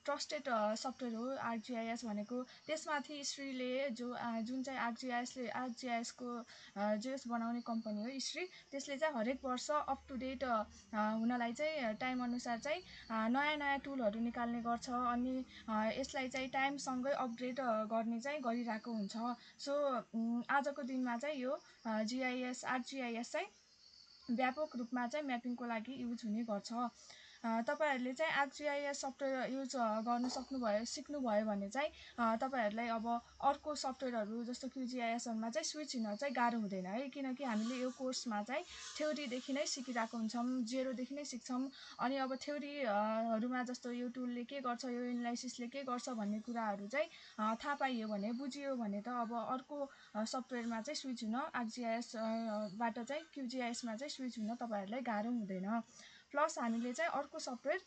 ट्रस्टेड सफ्टवेयर हो आर्कजिआइएस भनेको। त्यसमाथि श्रीले जुन चाहिँ आर्कजिआइएसको जेएस बनाउने कम्पनी हो श्री, त्यसले चाहिँ हरेक वर्ष अप टु डेट हुनलाई चाहिँ टाइम अनुसार चाहिँ नयाँ नयाँ टुलहरू निकाल्ने गर्छ। अनि यसलाई चाहिँ टाइमसँगै अपग्रेड गर्ने चाहिँ गरिरहेको हुन्छ। सो आजको दिनमा चाहिँ यो आर्कजिआइएस चाहिँ व्यापक रूपमा चाहिँ म्यापिङको लागि युज हुने गर्छ। तपाईँहरूले चाहिँ आर्कजिआइएस सफ्टवेयर युज गर्न सिक्नुभयो भने चाहिँ तपाईँहरूलाई अब अर्को सफ्टवेयरहरू जस्तो क्युजिआइएसहरूमा चाहिँ स्विच हुन चाहिँ गाह्रो हुँदैन है। किनकि हामीले यो कोर्समा चाहिँ थ्योरीदेखि नै सिकिरहेको हुन्छौँ, जेरोदेखि नै सिक्छौँ। अनि अब थ्योरीहरूमा जस्तो यो टुलले के गर्छ, यो एनालाइसिसले के गर्छ भन्ने कुराहरू चाहिँ थाहा पाइयो भने, बुझियो भने त अब अर्को सफ्टवेयरमा चाहिँ स्विच हुन आर्कजिआइएसबाट चाहिँ क्युजिआइएसमा चाहिँ स्विच हुन तपाईँहरूलाई गाह्रो हुँदैन। प्लस हामीले चाहिँ अर्को सफ्टवेयर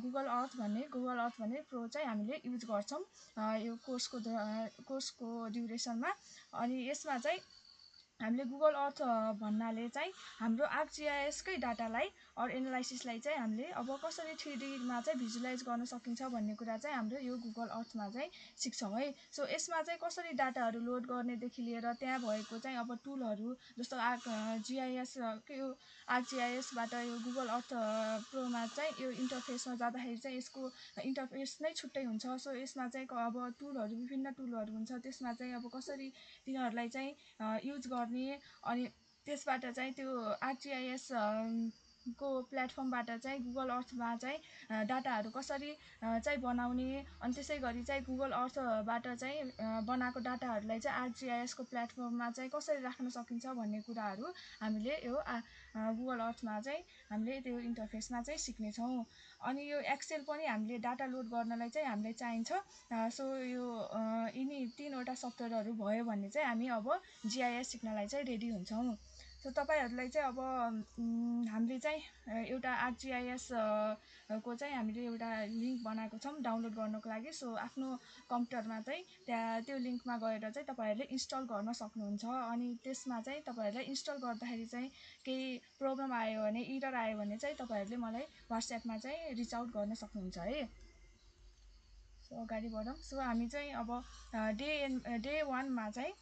गुगल अर्थ भन्ने प्रो चाहिँ हामीले युज गर्छौँ यो कोर्सको ड्युरेसनमा। अनि यसमा चाहिँ हामीले गुगल अर्थ भन्नाले चाहिँ हाम्रो आर्कजिआइएसकै डाटालाई अर एनालाइसिसलाई चाहिँ हामीले अब कसरी 3Dमा चाहिँ भिजुलाइज गर्न सकिन्छ भन्ने कुरा चाहिँ हाम्रो यो गुगल अर्थमा चाहिँ सिक्छौँ है। सो यसमा चाहिँ कसरी डाटाहरू लोड गर्नेदेखि लिएर त्यहाँ भएको चाहिँ अब टुलहरू जस्तो जिआइएस यो आर्कजिआइएसबाट यो गुगल अर्थ प्रोमा चाहिँ यो इन्टरफेसमा जाँदाखेरि चाहिँ यसको इन्टरफेस नै छुट्टै हुन्छ। सो यसमा चाहिँ अब टुलहरू विभिन्न टुलहरू हुन्छ, त्यसमा चाहिँ अब कसरी तिनीहरूलाई चाहिँ युज गर्ने अनि त्यसबाट चाहिँ त्यो आर्कजिआइएस को प्लेटफर्मबाट चाहिँ गुगल अर्थमा चाहिँ डाटाहरू कसरी चाहिँ बनाउने अनि त्यसै गरी चाहिँ गुगल अर्थबाट चाहिँ बनाएको डाटाहरूलाई चाहिँ आर्कजिआइएसको प्लेटफर्ममा चाहिँ कसरी राख्न सकिन्छ भन्ने कुराहरू हामीले यो गुगल अर्थमा चाहिँ हामीले त्यो इन्टरफेसमा चाहिँ सिक्नेछौँ। अनि यो एक्सेल पनि हामीले डाटा लोड गर्नलाई चाहिँ हामीलाई चाहिन्छ। सो यो यिनी 3वटा सफ्टवेयरहरू भयो भने चाहिँ हामी अब जिआइएस सिक्नलाई चाहिँ रेडी हुन्छौँ। सो तपाईँहरूलाई चाहिँ अब हामीले चाहिँ एउटा आर्कजिआइएस को चाहिँ हामीले एउटा लिङ्क बनाएको छौँ डाउनलोड गर्नको लागि। सो आफ्नो कम्प्युटरमा चाहिँ त्यहाँ त्यो लिङ्कमा गएर चाहिँ तपाईँहरूले इन्स्टल गर्न सक्नुहुन्छ। अनि त्यसमा चाहिँ तपाईँहरूलाई इन्स्टल गर्दाखेरि चाहिँ केही प्रब्लम आयो भने इरर आयो भने चाहिँ तपाईँहरूले मलाई वाट्सएपमा चाहिँ रिच आउट गर्न सक्नुहुन्छ है। सो अगाडि बढौँ। सो हामी चाहिँ अब डे 1मा चाहिँ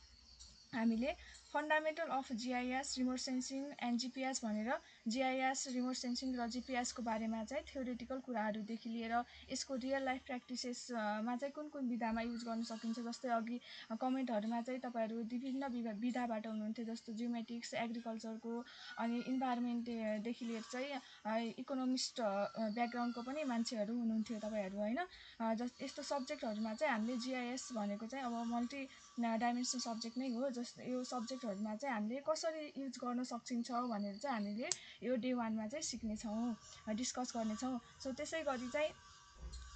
हामीले fundamental of GIS remote sensing and GPS भनेर जिआइएस रिमोट सेन्सिङ र जिपिएसको बारेमा चाहिँ थ्योरेटिकल कुराहरूदेखि लिएर यसको रियल लाइफ प्र्याक्टिसेसमा चाहिँ कुन कुन विधामा युज गर्न सकिन्छ। जस्तै अघि कमेन्टहरूमा चाहिँ तपाईँहरू विभिन्न विधाबाट हुनुहुन्थ्यो, जस्तो जियोमेट्रिक्स, एग्रिकल्चरको अनि इन्भाइरोमेन्टदेखि लिएर चाहिँ इकोनोमिस्ट ब्याकग्राउन्डको पनि मान्छेहरू हुनुहुन्थ्यो तपाईँहरू होइन। यस्तो सब्जेक्टहरूमा चाहिँ हामीले जिआइएस भनेको चाहिँ अब मल्टी डाइमेन्सनल सब्जेक्ट नै हो। जस्तो यो सब्जेक्टहरूमा चाहिँ हामीले कसरी युज गर्न सकिन्छ भनेर चाहिँ हामीले यो डे 1मा चाहिँ सिक्नेछौँ, डिस्कस गर्नेछौँ। सो त्यसै गरी चाहिँ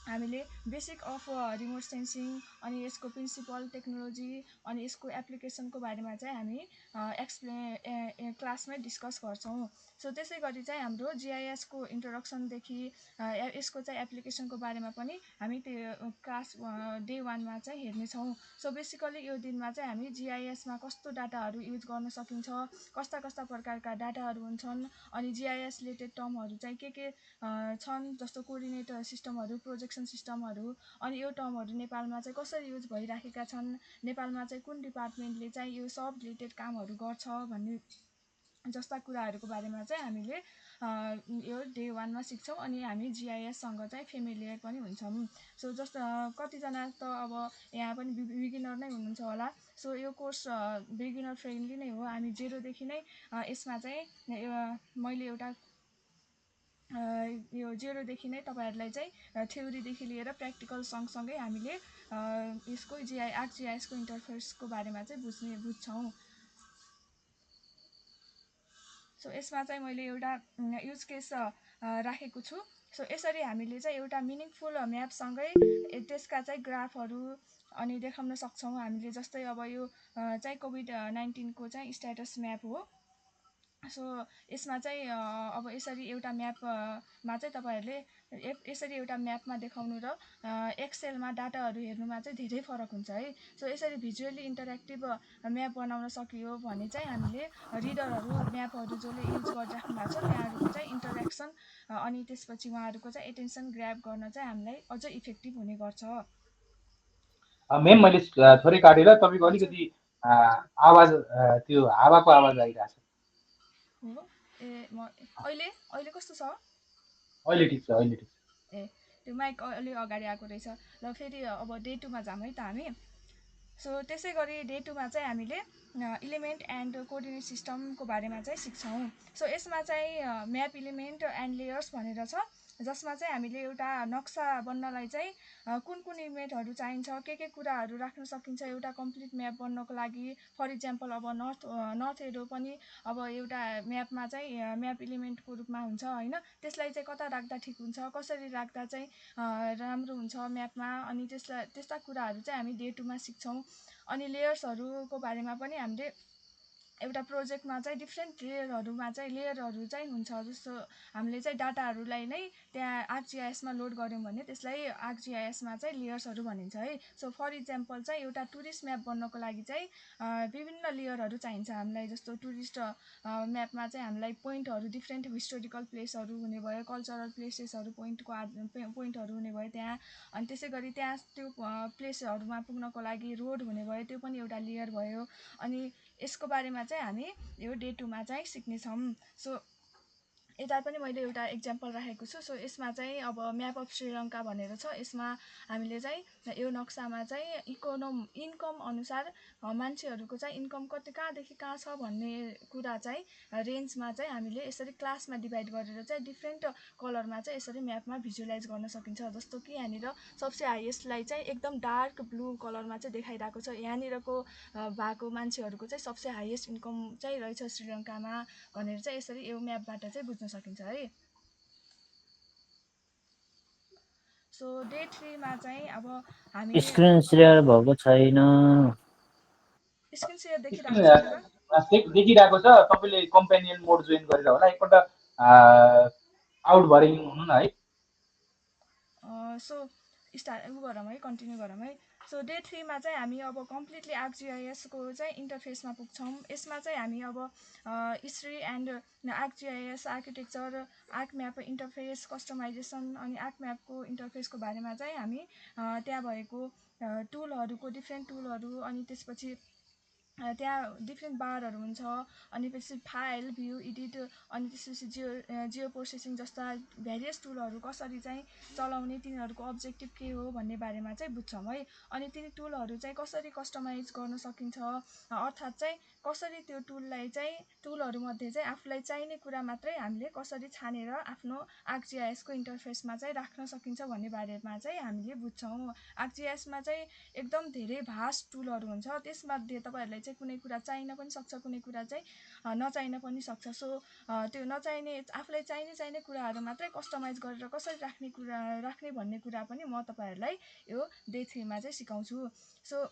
हामीले बेसिक अफ रिमोट सेन्सिङ अनि यसको प्रिन्सिपल, टेक्नोलोजी अनि यसको एप्लिकेसनको बारेमा चाहिँ हामी क्लासमै डिस्कस गर्छौँ। सो त्यसै गरी चाहिँ हाम्रो जिआइएसको इन्ट्रोडक्सनदेखि यसको चाहिँ एप्लिकेसनको बारेमा पनि हामी त्यो क्लास डे 1मा चाहिँ हेर्नेछौँ। सो बेसिकली यो दिनमा चाहिँ हामी जिआइएसमा कस्तो डाटाहरू युज गर्न सकिन्छ, कस्ता कस्ता प्रकारका डाटाहरू हुन्छन् अनि जिआइएस रिलेटेड टर्महरू चाहिँ के छन्, जस्तो कोअर्डिनेटर सिस्टमहरू, प्रोजेक्सन सिस्टमहरू अनि यो टर्महरू नेपालमा चाहिँ कसरी युज भइराखेका छन्, नेपालमा चाहिँ कुन डिपार्टमेन्टले चाहिँ यो सब रिलेटेड कामहरू गर्छ भन्ने जस्ता कुराहरूको बारेमा चाहिँ हामीले यो डे 1मा सिक्छौँ। अनि हामी जिआइएससँग चाहिँ फेमिलियर पनि हुन्छौँ। सो जस्तो कतिजना त अब यहाँ पनि बिगिनर नै हुनुहुन्छ होला। सो यो कोर्स बिगिनर फ्रेन्डली नै हो। हामी जेरोदेखि नै यसमा चाहिँ मैले एउटा यो जेरोदेखि नै तपाईँहरूलाई चाहिँ थ्योरीदेखि लिएर प्र्याक्टिकल सँगसँगै हामीले यसको आर्कजिआइएसको इन्टरफेसको बारेमा चाहिँ बुझ्छौँ। सो यसमा चाहिँ मैले एउटा युज केस राखेको छु। सो यसरी हामीले चाहिँ एउटा मिनिङफुल म्यापसँगै त्यसका चाहिँ ग्राफहरू अनि देखाउन सक्छौँ हामीले। जस्तै अब यो चाहिँ कोभिड-19 को चाहिँ स्ट्याटस म्याप हो। सो यसमा चाहिँ अब यसरी एउटा म्यापमा चाहिँ तपाईँहरूले यसरी एउटा म्यापमा देखाउनु र एक्सेलमा डाटाहरू हेर्नुमा चाहिँ धेरै फरक हुन्छ है। सो यसरी भिजुअली इन्टरेक्टिभ म्याप बनाउन सकियो भने चाहिँ हामीले रिडरहरू, म्यापहरू जसले युज गरिराख्नु भएको छ त्यहाँहरूको चाहिँ इन्टरेक्सन अनि त्यसपछि उहाँहरूको चाहिँ एटेन्सन ग्र्याब गर्न चाहिँ हामीलाई अझ इफेक्टिभ हुने गर्छ। म्याम मैले थोरै काटेर तपाईँको हजुर अलिकति आवाज त्यो हावाको आवाज आइरहेछ। हो म अहिले अहिले कस्तो छ? अहिले ठिक छ, अहिले ठिक छ। ए त्यो माइक अलि अगाडि आएको रहेछ। र फेरि अब डे 2मा जाऊँ है त हामी। सो त्यसै गरी डे 2मा चाहिँ हामीले इलिमेन्ट एन्ड कोअर्डिनेट सिस्टमको बारेमा चाहिँ सिक्छौँ। सो यसमा चाहिँ म्याप इलिमेन्ट एन्ड लेयर्स भनेर छ, जसमा चाहिँ हामीले एउटा नक्सा बन्नलाई चाहिँ कुन कुन इलिमेन्टहरू चाहिन्छ, के कुराहरू राख्न सकिन्छ एउटा कम्प्लिट म्याप बन्नको लागि। फर इक्जाम्पल अब नर्थ एरो पनि अब एउटा म्यापमा चाहिँ म्याप इलिमेन्टको रूपमा हुन्छ होइन। त्यसलाई चाहिँ कता राख्दा ठिक हुन्छ, कसरी राख्दा चाहिँ राम्रो हुन्छ म्यापमा, अनि त्यस्ता कुराहरू चाहिँ हामी डे 2मा सिक्छौँ। अनि लेयर्सहरूको बारेमा पनि हामीले एउटा प्रोजेक्टमा चाहिँ डिफ्रेन्ट लेयरहरू चाहिँ हुन्छ। जस्तो हामीले चाहिँ डाटाहरूलाई नै त्यहाँ आर्कजिआइएसमा लोड गऱ्यौँ भने त्यसलाई आर्कजिआइएसमा चाहिँ लेयर्सहरू भनिन्छ है। सो फर इक्जाम्पल चाहिँ एउटा टुरिस्ट म्याप बन्नको लागि चाहिँ विभिन्न लेयरहरू चाहिन्छ हामीलाई। जस्तो टुरिस्ट म्यापमा चाहिँ हामीलाई पोइन्टहरू डिफ्रेन्ट हिस्टोरिकल प्लेसहरू हुने भयो, कल्चरल प्लेसेसहरू पोइन्टहरू हुने भयो त्यहाँ। अनि त्यसै गरी त्यहाँ त्यो प्लेसहरूमा पुग्नको लागि रोड हुने भयो, त्यो पनि एउटा लेयर भयो। अनि यसको बारेमा चाहिँ हामी यो डे 2 मा चाहिँ सिक्नेछौँ। सो यता पनि मैले एउटा इक्जाम्पल राखेको छु। सो यसमा चाहिँ अब म्याप अफ श्रीलङ्का भनेर छ। यसमा हामीले चाहिँ यो नक्सामा चाहिँ इन्कम अनुसार मान्छेहरूको चाहिँ इन्कम कहाँदेखि कहाँ छ भन्ने कुरा चाहिँ रेन्जमा चाहिँ हामीले यसरी क्लासमा डिभाइड गरेर चाहिँ डिफ्रेन्ट कलरमा चाहिँ यसरी म्यापमा भिजुअलाइज गर्न सकिन्छ। जस्तो कि यहाँनिर सबसे हाइएस्टलाई चाहिँ एकदम डार्क ब्लू कलरमा चाहिँ देखाइरहेको छ। यहाँनिरको भएको मान्छेहरूको चाहिँ सबसे हाइएस्ट इन्कम चाहिँ रहेछ श्रीलङ्कामा भनेर चाहिँ यसरी यो म्यापबाट चाहिँ बुझ्न सकिन्छ है। सो डे 3 मा चाहिँ अब हामी स्क्रिन सेयर भएको छैन। स्क्रिन सेयर स्क्रिन देखिरहेको छ मेरो? देखिरहेको छ। तपाईँले कम्पेनियन मोड जोइन गरेर होला, एकपल्ट आउट भएर हुनु न है। सो गरौँ है, कन्टिन्यू गरौँ है। सो डे 3 मा चाहिँ हामी अब कम्प्लिटली आर्कजिआइएसको चाहिँ इन्टरफेसमा पुग्छौँ। यसमा चाहिँ हामी अब history and ArcGIS architecture, ArcMap interface customisation अनि आर्क म्यापको इन्टरफेसको बारेमा चाहिँ हामी त्यहाँ भएको टुलहरूको डिफ्रेन्ट टुलहरू, अनि त्यसपछि त्यहाँ डिफ्रेन्ट बारहरू हुन्छ। अनि त्यसपछि फाइल भ्यू एडिट, अनि त्यसपछि जियो प्रोसेसिङ जस्ता भेरियस टुलहरू कसरी चाहिँ चलाउने, तिनीहरूको अब्जेक्टिभ के हो भन्ने बारेमा चाहिँ बुझ्छौँ है। अनि ती टुलहरू चाहिँ कसरी कस्टमाइज गर्न सकिन्छ, अर्थात् चाहिँ कसरी त्यो टुलहरूमध्ये चाहिँ आफूलाई चाहिने कुरा मात्रै हामीले कसरी छानेर आफ्नो आर्कजिआइएसको इन्टरफेसमा चाहिँ राख्न सकिन्छ भन्ने बारेमा चाहिँ हामीले बुझ्छौँ। आर्कजिआइएसमा चाहिँ एकदम धेरै भास्ट टुलहरू हुन्छ। त्यसमध्ये तपाईँहरूलाई चाहिँ कुनै कुरा चाहिन पनि सक्छ, कुनै कुरा चाहिँ नचाहिन पनि सक्छ। सो त्यो आफूलाई चाहिने कुराहरू मात्रै कस्टमाइज गरेर कसरी राख्ने भन्ने कुरा पनि म तपाईँहरूलाई यो डे 3 मा चाहिँ सिकाउँछु। सो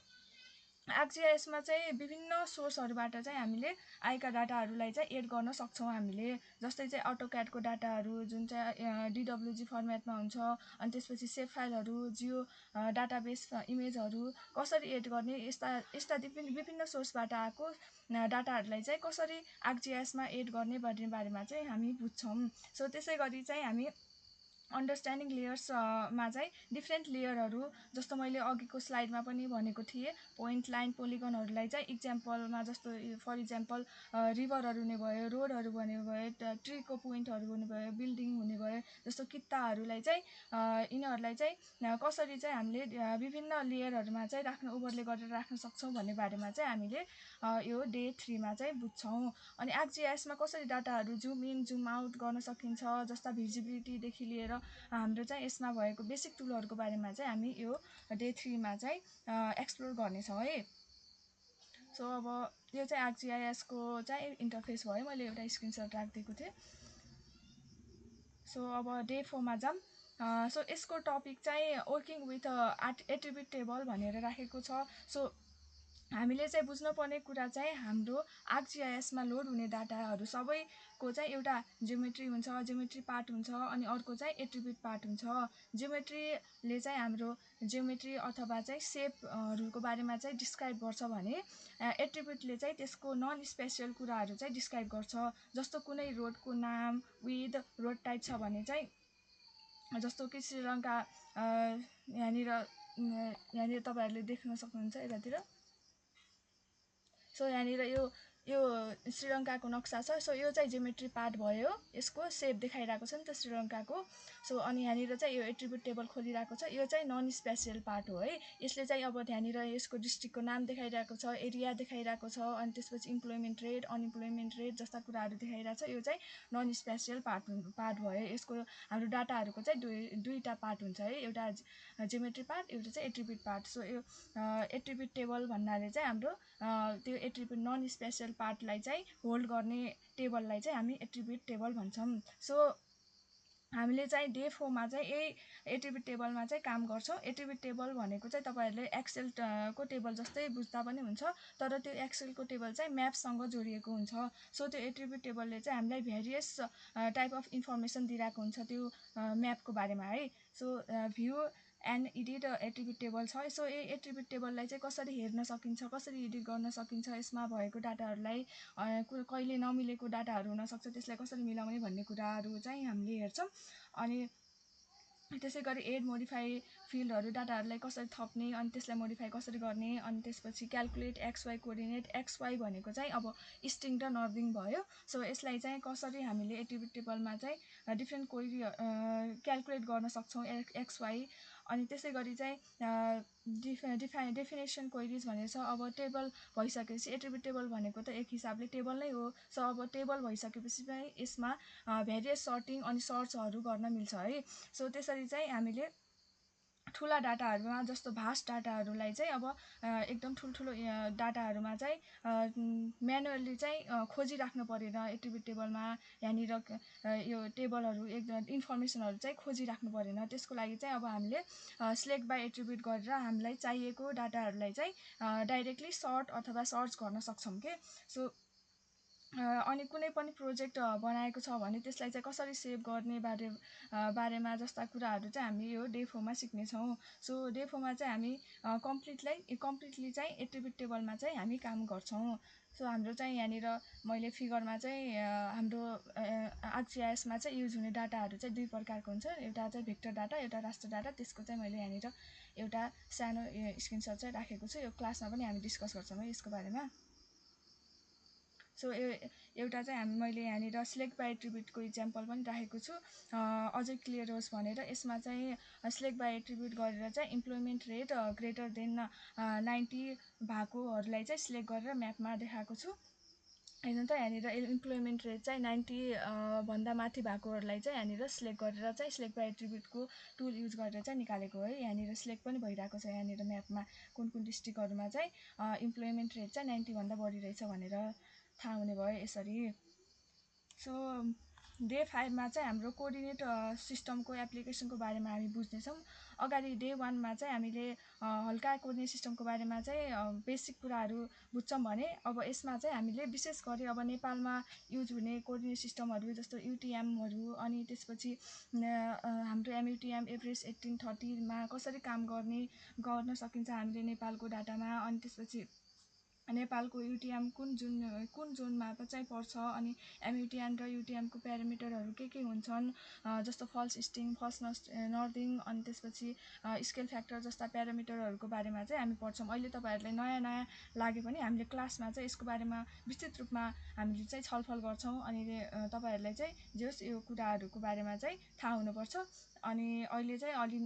आर्कजिआइएसमा चाहिँ विभिन्न सोर्सहरूबाट चाहिँ हामीले आएका डाटाहरूलाई चाहिँ एड गर्न सक्छौँ हामीले। जस्तै चाहिँ अटोक्याडको डाटाहरू जुन चाहिँ डिडब्ल्युजी फर्मेटमा हुन्छ, अनि त्यसपछि सेभ फाइलहरू, जियो डाटाबेस इमेजहरू कसरी एड गर्ने, यस्ता विभिन्न सोर्सबाट आएको डाटाहरूलाई चाहिँ कसरी आर्कजिआइएसमा एड गर्ने भन्ने बारेमा चाहिँ हामी बुझ्छौँ। सो त्यसै गरी चाहिँ हामी अन्डरस्ट्यान्डिङ लेयर्समा चाहिँ डिफ्रेन्ट लेयरहरू, जस्तो मैले अघिको स्लाइडमा पनि भनेको थिएँ, पोइन्ट लाइन पोलिगनहरूलाई चाहिँ इक्जाम्पलमा, जस्तो फर इक्जाम्पल रिभरहरू हुने भयो, रोडहरू हुने भयो, ट्रीको पोइन्टहरू हुने भयो, बिल्डिङ हुने भयो, जस्तो कित्ताहरूलाई चाहिँ यिनीहरूलाई चाहिँ कसरी चाहिँ हामीले विभिन्न लेयरहरूमा चाहिँ ओभरले गरेर राख्न सक्छौँ भन्ने बारेमा चाहिँ हामीले यो डे 3 मा चाहिँ बुझ्छौँ। अनि आर्कजिआइएसमा कसरी डाटाहरू जुम इन जुम आउट गर्न सकिन्छ, जस्ता भिजिबिलिटीदेखि लिएर हाम्रो चाहिँ यसमा भएको बेसिक टुलहरूको बारेमा चाहिँ हामी यो डे 3 मा चाहिँ एक्सप्लोर गर्नेछौँ है। सो अब यो चाहिँ आर्कजिआइएसको चाहिँ इन्टरफेस भयो, मैले एउटा स्क्रिनसट राखिदिएको थिएँ। सो अब डे 4 मा जाऊँ। सो यसको टपिक चाहिँ वर्किङ विथ एट्रिब्युट टेबल भनेर राखेको छ। सो हामीले चाहिँ बुझ्नुपर्ने कुरा चाहिँ हाम्रो आर्कजिआइएसमा लोड हुने डाटाहरू सबैको चाहिँ एउटा जियोमेट्री हुन्छ, जियोमेट्री पार्ट हुन्छ, अनि अर्को चाहिँ एट्रिब्युट पार्ट हुन्छ। जियोमेट्रीले चाहिँ हाम्रो जियोमेट्री अथवा चाहिँ सेपहरूको बारेमा चाहिँ डिस्क्राइब गर्छ भने एट्रिब्युटले चाहिँ त्यसको नन स्पेसियल कुराहरू चाहिँ डिस्क्राइब गर्छ। जस्तो कुनै रोडको नाम, विथ रोड टाइप छ भने चाहिँ, जस्तो कि श्रीलङ्का यहाँनिर तपाईँहरूले देख्न सक्नुहुन्छ यतातिर। सो यहाँनिर यो श्रीलङ्काको नक्सा छ। सो यो चाहिँ जियोमेट्री पार्ट भयो, यसको सेप देखाइरहेको छ नि त श्रीलङ्काको। सो अनि यहाँनिर चाहिँ यो एट्रिब्युट टेबल खोलिरहेको छ, यो चाहिँ नन स्पेसियल पार्ट हो है। यसले चाहिँ अब यहाँनिर यसको डिस्ट्रिक्टको नाम देखाइरहेको छ, एरिया देखाइरहेको छ, अनि त्यसपछि इम्प्लोइमेन्ट रेट, अनइम्प्लोइमेन्ट रेट जस्ता कुराहरू देखाइरहेको छ। यो चाहिँ नन स्पेसियल पार्ट भयो। यसको हाम्रो डाटाहरूको चाहिँ दुईवटा पार्ट हुन्छ है, एउटा जियोमेट्री पार्ट, एउटा चाहिँ एट्रिब्युट पार्ट। सो यो एट्रिब्युट टेबल भन्नाले चाहिँ हाम्रो त्यो एट्रिब्युट नन स्पेसियल पार्टलाई चाहिँ होल्ड गर्ने टेबललाई चाहिँ हामी एट्रिब्युट टेबल भन्छौँ। सो हामीले चाहिँ डे 4 मा चाहिँ यही एट्रिब्युट टेबलमा चाहिँ काम गर्छौँ। एट्रिब्युट टेबल भनेको चाहिँ तपाईँहरूले एक्सेल को टेबल जस्तै बुझ्दा पनि हुन्छ, तर त्यो एक्सेलको टेबल चाहिँ म्यापसँग जोडिएको हुन्छ। सो त्यो एट्रिब्युट टेबलले चाहिँ हामीलाई भेरियस टाइप अफ इन्फर्मेसन दिइरहेको हुन्छ त्यो म्यापको बारेमा है। So view and edit attribute table छ। सो यो एट्रिब्युट टेबललाई चाहिँ कसरी हेर्न सकिन्छ, कसरी एडिट गर्न सकिन्छ, यसमा भएको डाटाहरूलाई कहिले नमिलेको डाटाहरू हुनसक्छ, त्यसलाई कसरी मिलाउने भन्ने कुराहरू चाहिँ हामीले हेर्छौँ। अनि त्यसै गरी एड मोडिफाई फिल्डहरू डाटाहरूलाई कसरी थप्ने, अनि त्यसलाई मोडिफाई कसरी गर्ने, अनि त्यसपछि क्यालकुलेट एक्सवाई कोअर्डिनेट। एक्सवाई भनेको चाहिँ अब इस्टिङ र नर्दिङ भयो। सो यसलाई चाहिँ कसरी हामीले एट्रिब्युट टेबलमा चाहिँ डिफ्रेन्ट क्वेरी क्यालकुलेट गर्न सक्छौँ एक्सवाई। अनि त्यसै गरी चाहिँ डेफिनेसन क्वेरिज भनेर छ। अब टेबल भइसकेपछि एट्रिब्युट टेबल भनेको त एक हिसाबले टेबल नै हो। सो अब टेबल भइसकेपछि चाहिँ यसमा भेरियस सर्टिङ अनि सर्चहरू गर्न मिल्छ है। सो त्यसरी चाहिँ हामीले ठुला डाटाहरूमा जस्तो भास्ट डाटाहरूलाई चाहिँ अब एकदम ठुल्ठुलो डाटाहरूमा चाहिँ म्यानुअली चाहिँ खोजिराख्नु परेन एट्रिब्युट टेबलमा। यहाँनिर यो टेबलहरू एकदम इन्फर्मेसनहरू चाहिँ खोजिराख्नु परेन। त्यसको लागि चाहिँ अब हामीले सिलेक्ट बाई एट्रिब्युट गरेर हामीलाई चाहिएको डाटाहरूलाई चाहिँ डाइरेक्टली सर्ट अथवा सर्च गर्न सक्छौँ के। सो अनि कुनै पनि प्रोजेक्ट बनाएको छ भने त्यसलाई चाहिँ कसरी सेभ गर्ने बारेमा जस्ता कुराहरू चाहिँ हामी यो डे 4 मा सिक्नेछौँ। सो डे 4 मा चाहिँ हामी कम्प्लिटली चाहिँ एट्रिब्युट टेबलमा चाहिँ हामी काम गर्छौँ। सो हाम्रो चाहिँ यहाँनिर मैले फिगरमा चाहिँ हाम्रो आर्कजीआइएसमा चाहिँ युज हुने डाटाहरू चाहिँ दुई प्रकारको हुन्छ। एउटा चाहिँ भेक्टर डाटा, एउटा राष्ट्र डाटा। त्यसको चाहिँ मैले यहाँनिर एउटा सानो स्क्रिनसट चाहिँ राखेको छु। यो क्लासमा पनि हामी डिस्कस गर्छौँ है यसको बारेमा। सो एउटा चाहिँ मैले यहाँनिर सिलेक्ट बाई एट्रिब्युटको इक्जाम्पल पनि राखेको छु अझै क्लियर होस् भनेर। यसमा चाहिँ सिलेक्ट बाई एट्रिब्युट गरेर चाहिँ इम्प्लोइमेन्ट रेट ग्रेटर देन 90 भएकोहरूलाई चाहिँ सिलेक्ट गरेर म्यापमा देखाएको छु। हेर्नु त यहाँनिर इम्प्लोइमेन्ट रेट चाहिँ 90 भन्दा माथि भएकोहरूलाई चाहिँ यहाँनिर सिलेक्ट गरेर चाहिँ सिलेक्ट बाई एट्रिब्युटको टुल युज गरेर चाहिँ निकालेको है। यहाँनिर सिलेक्ट पनि भइरहेको छ यहाँनिर म्यापमा कुन कुन डिस्ट्रिक्टहरूमा चाहिँ इम्प्लोइमेन्ट रेट चाहिँ 90 भन्दा बढी रहेछ भनेर थाहा हुने भयो यसरी। सो डे 5 मा चाहिँ हाम्रो कोअर्डिनेट सिस्टमको एप्लिकेसनको बारेमा हामी बुझ्नेछौँ। अगाडि डे 1 मा चाहिँ हामीले हल्का कोअर्डिनेट सिस्टमको बारेमा चाहिँ बेसिक कुराहरू बुझ्छौँ भने अब यसमा चाहिँ हामीले विशेष गरी अब नेपालमा युज हुने कोअर्डिनेट सिस्टमहरू जस्तो युटिएमहरू, अनि त्यसपछि हाम्रो एमयुटिएम एभरेज 1830 मा कसरी काम गर्न सकिन्छ हामीले नेपालको डाटामा। अनि त्यसपछि नेपालको युटिएम कुन जोनमा चाहिँ पर्छ, अनि एमयुटिएम र युटिएमको प्यारामिटरहरू के हुन्छन्, जस्तो फल्स स्टिङ, फल्स नर्दिङ, अनि त्यसपछि स्केल फ्याक्टर जस्ता प्यारामिटरहरूको बारेमा चाहिँ हामी पढ्छौँ। अहिले तपाईँहरूलाई नयाँ लागे पनि हामीले क्लासमा चाहिँ यसको बारेमा विस्तृत रूपमा हामीले चाहिँ छलफल गर्छौँ। अनि तपाईँहरूलाई चाहिँ जे होस् यो कुराहरूको बारेमा चाहिँ थाहा हुनुपर्छ। अनि अहिले चाहिँ अलि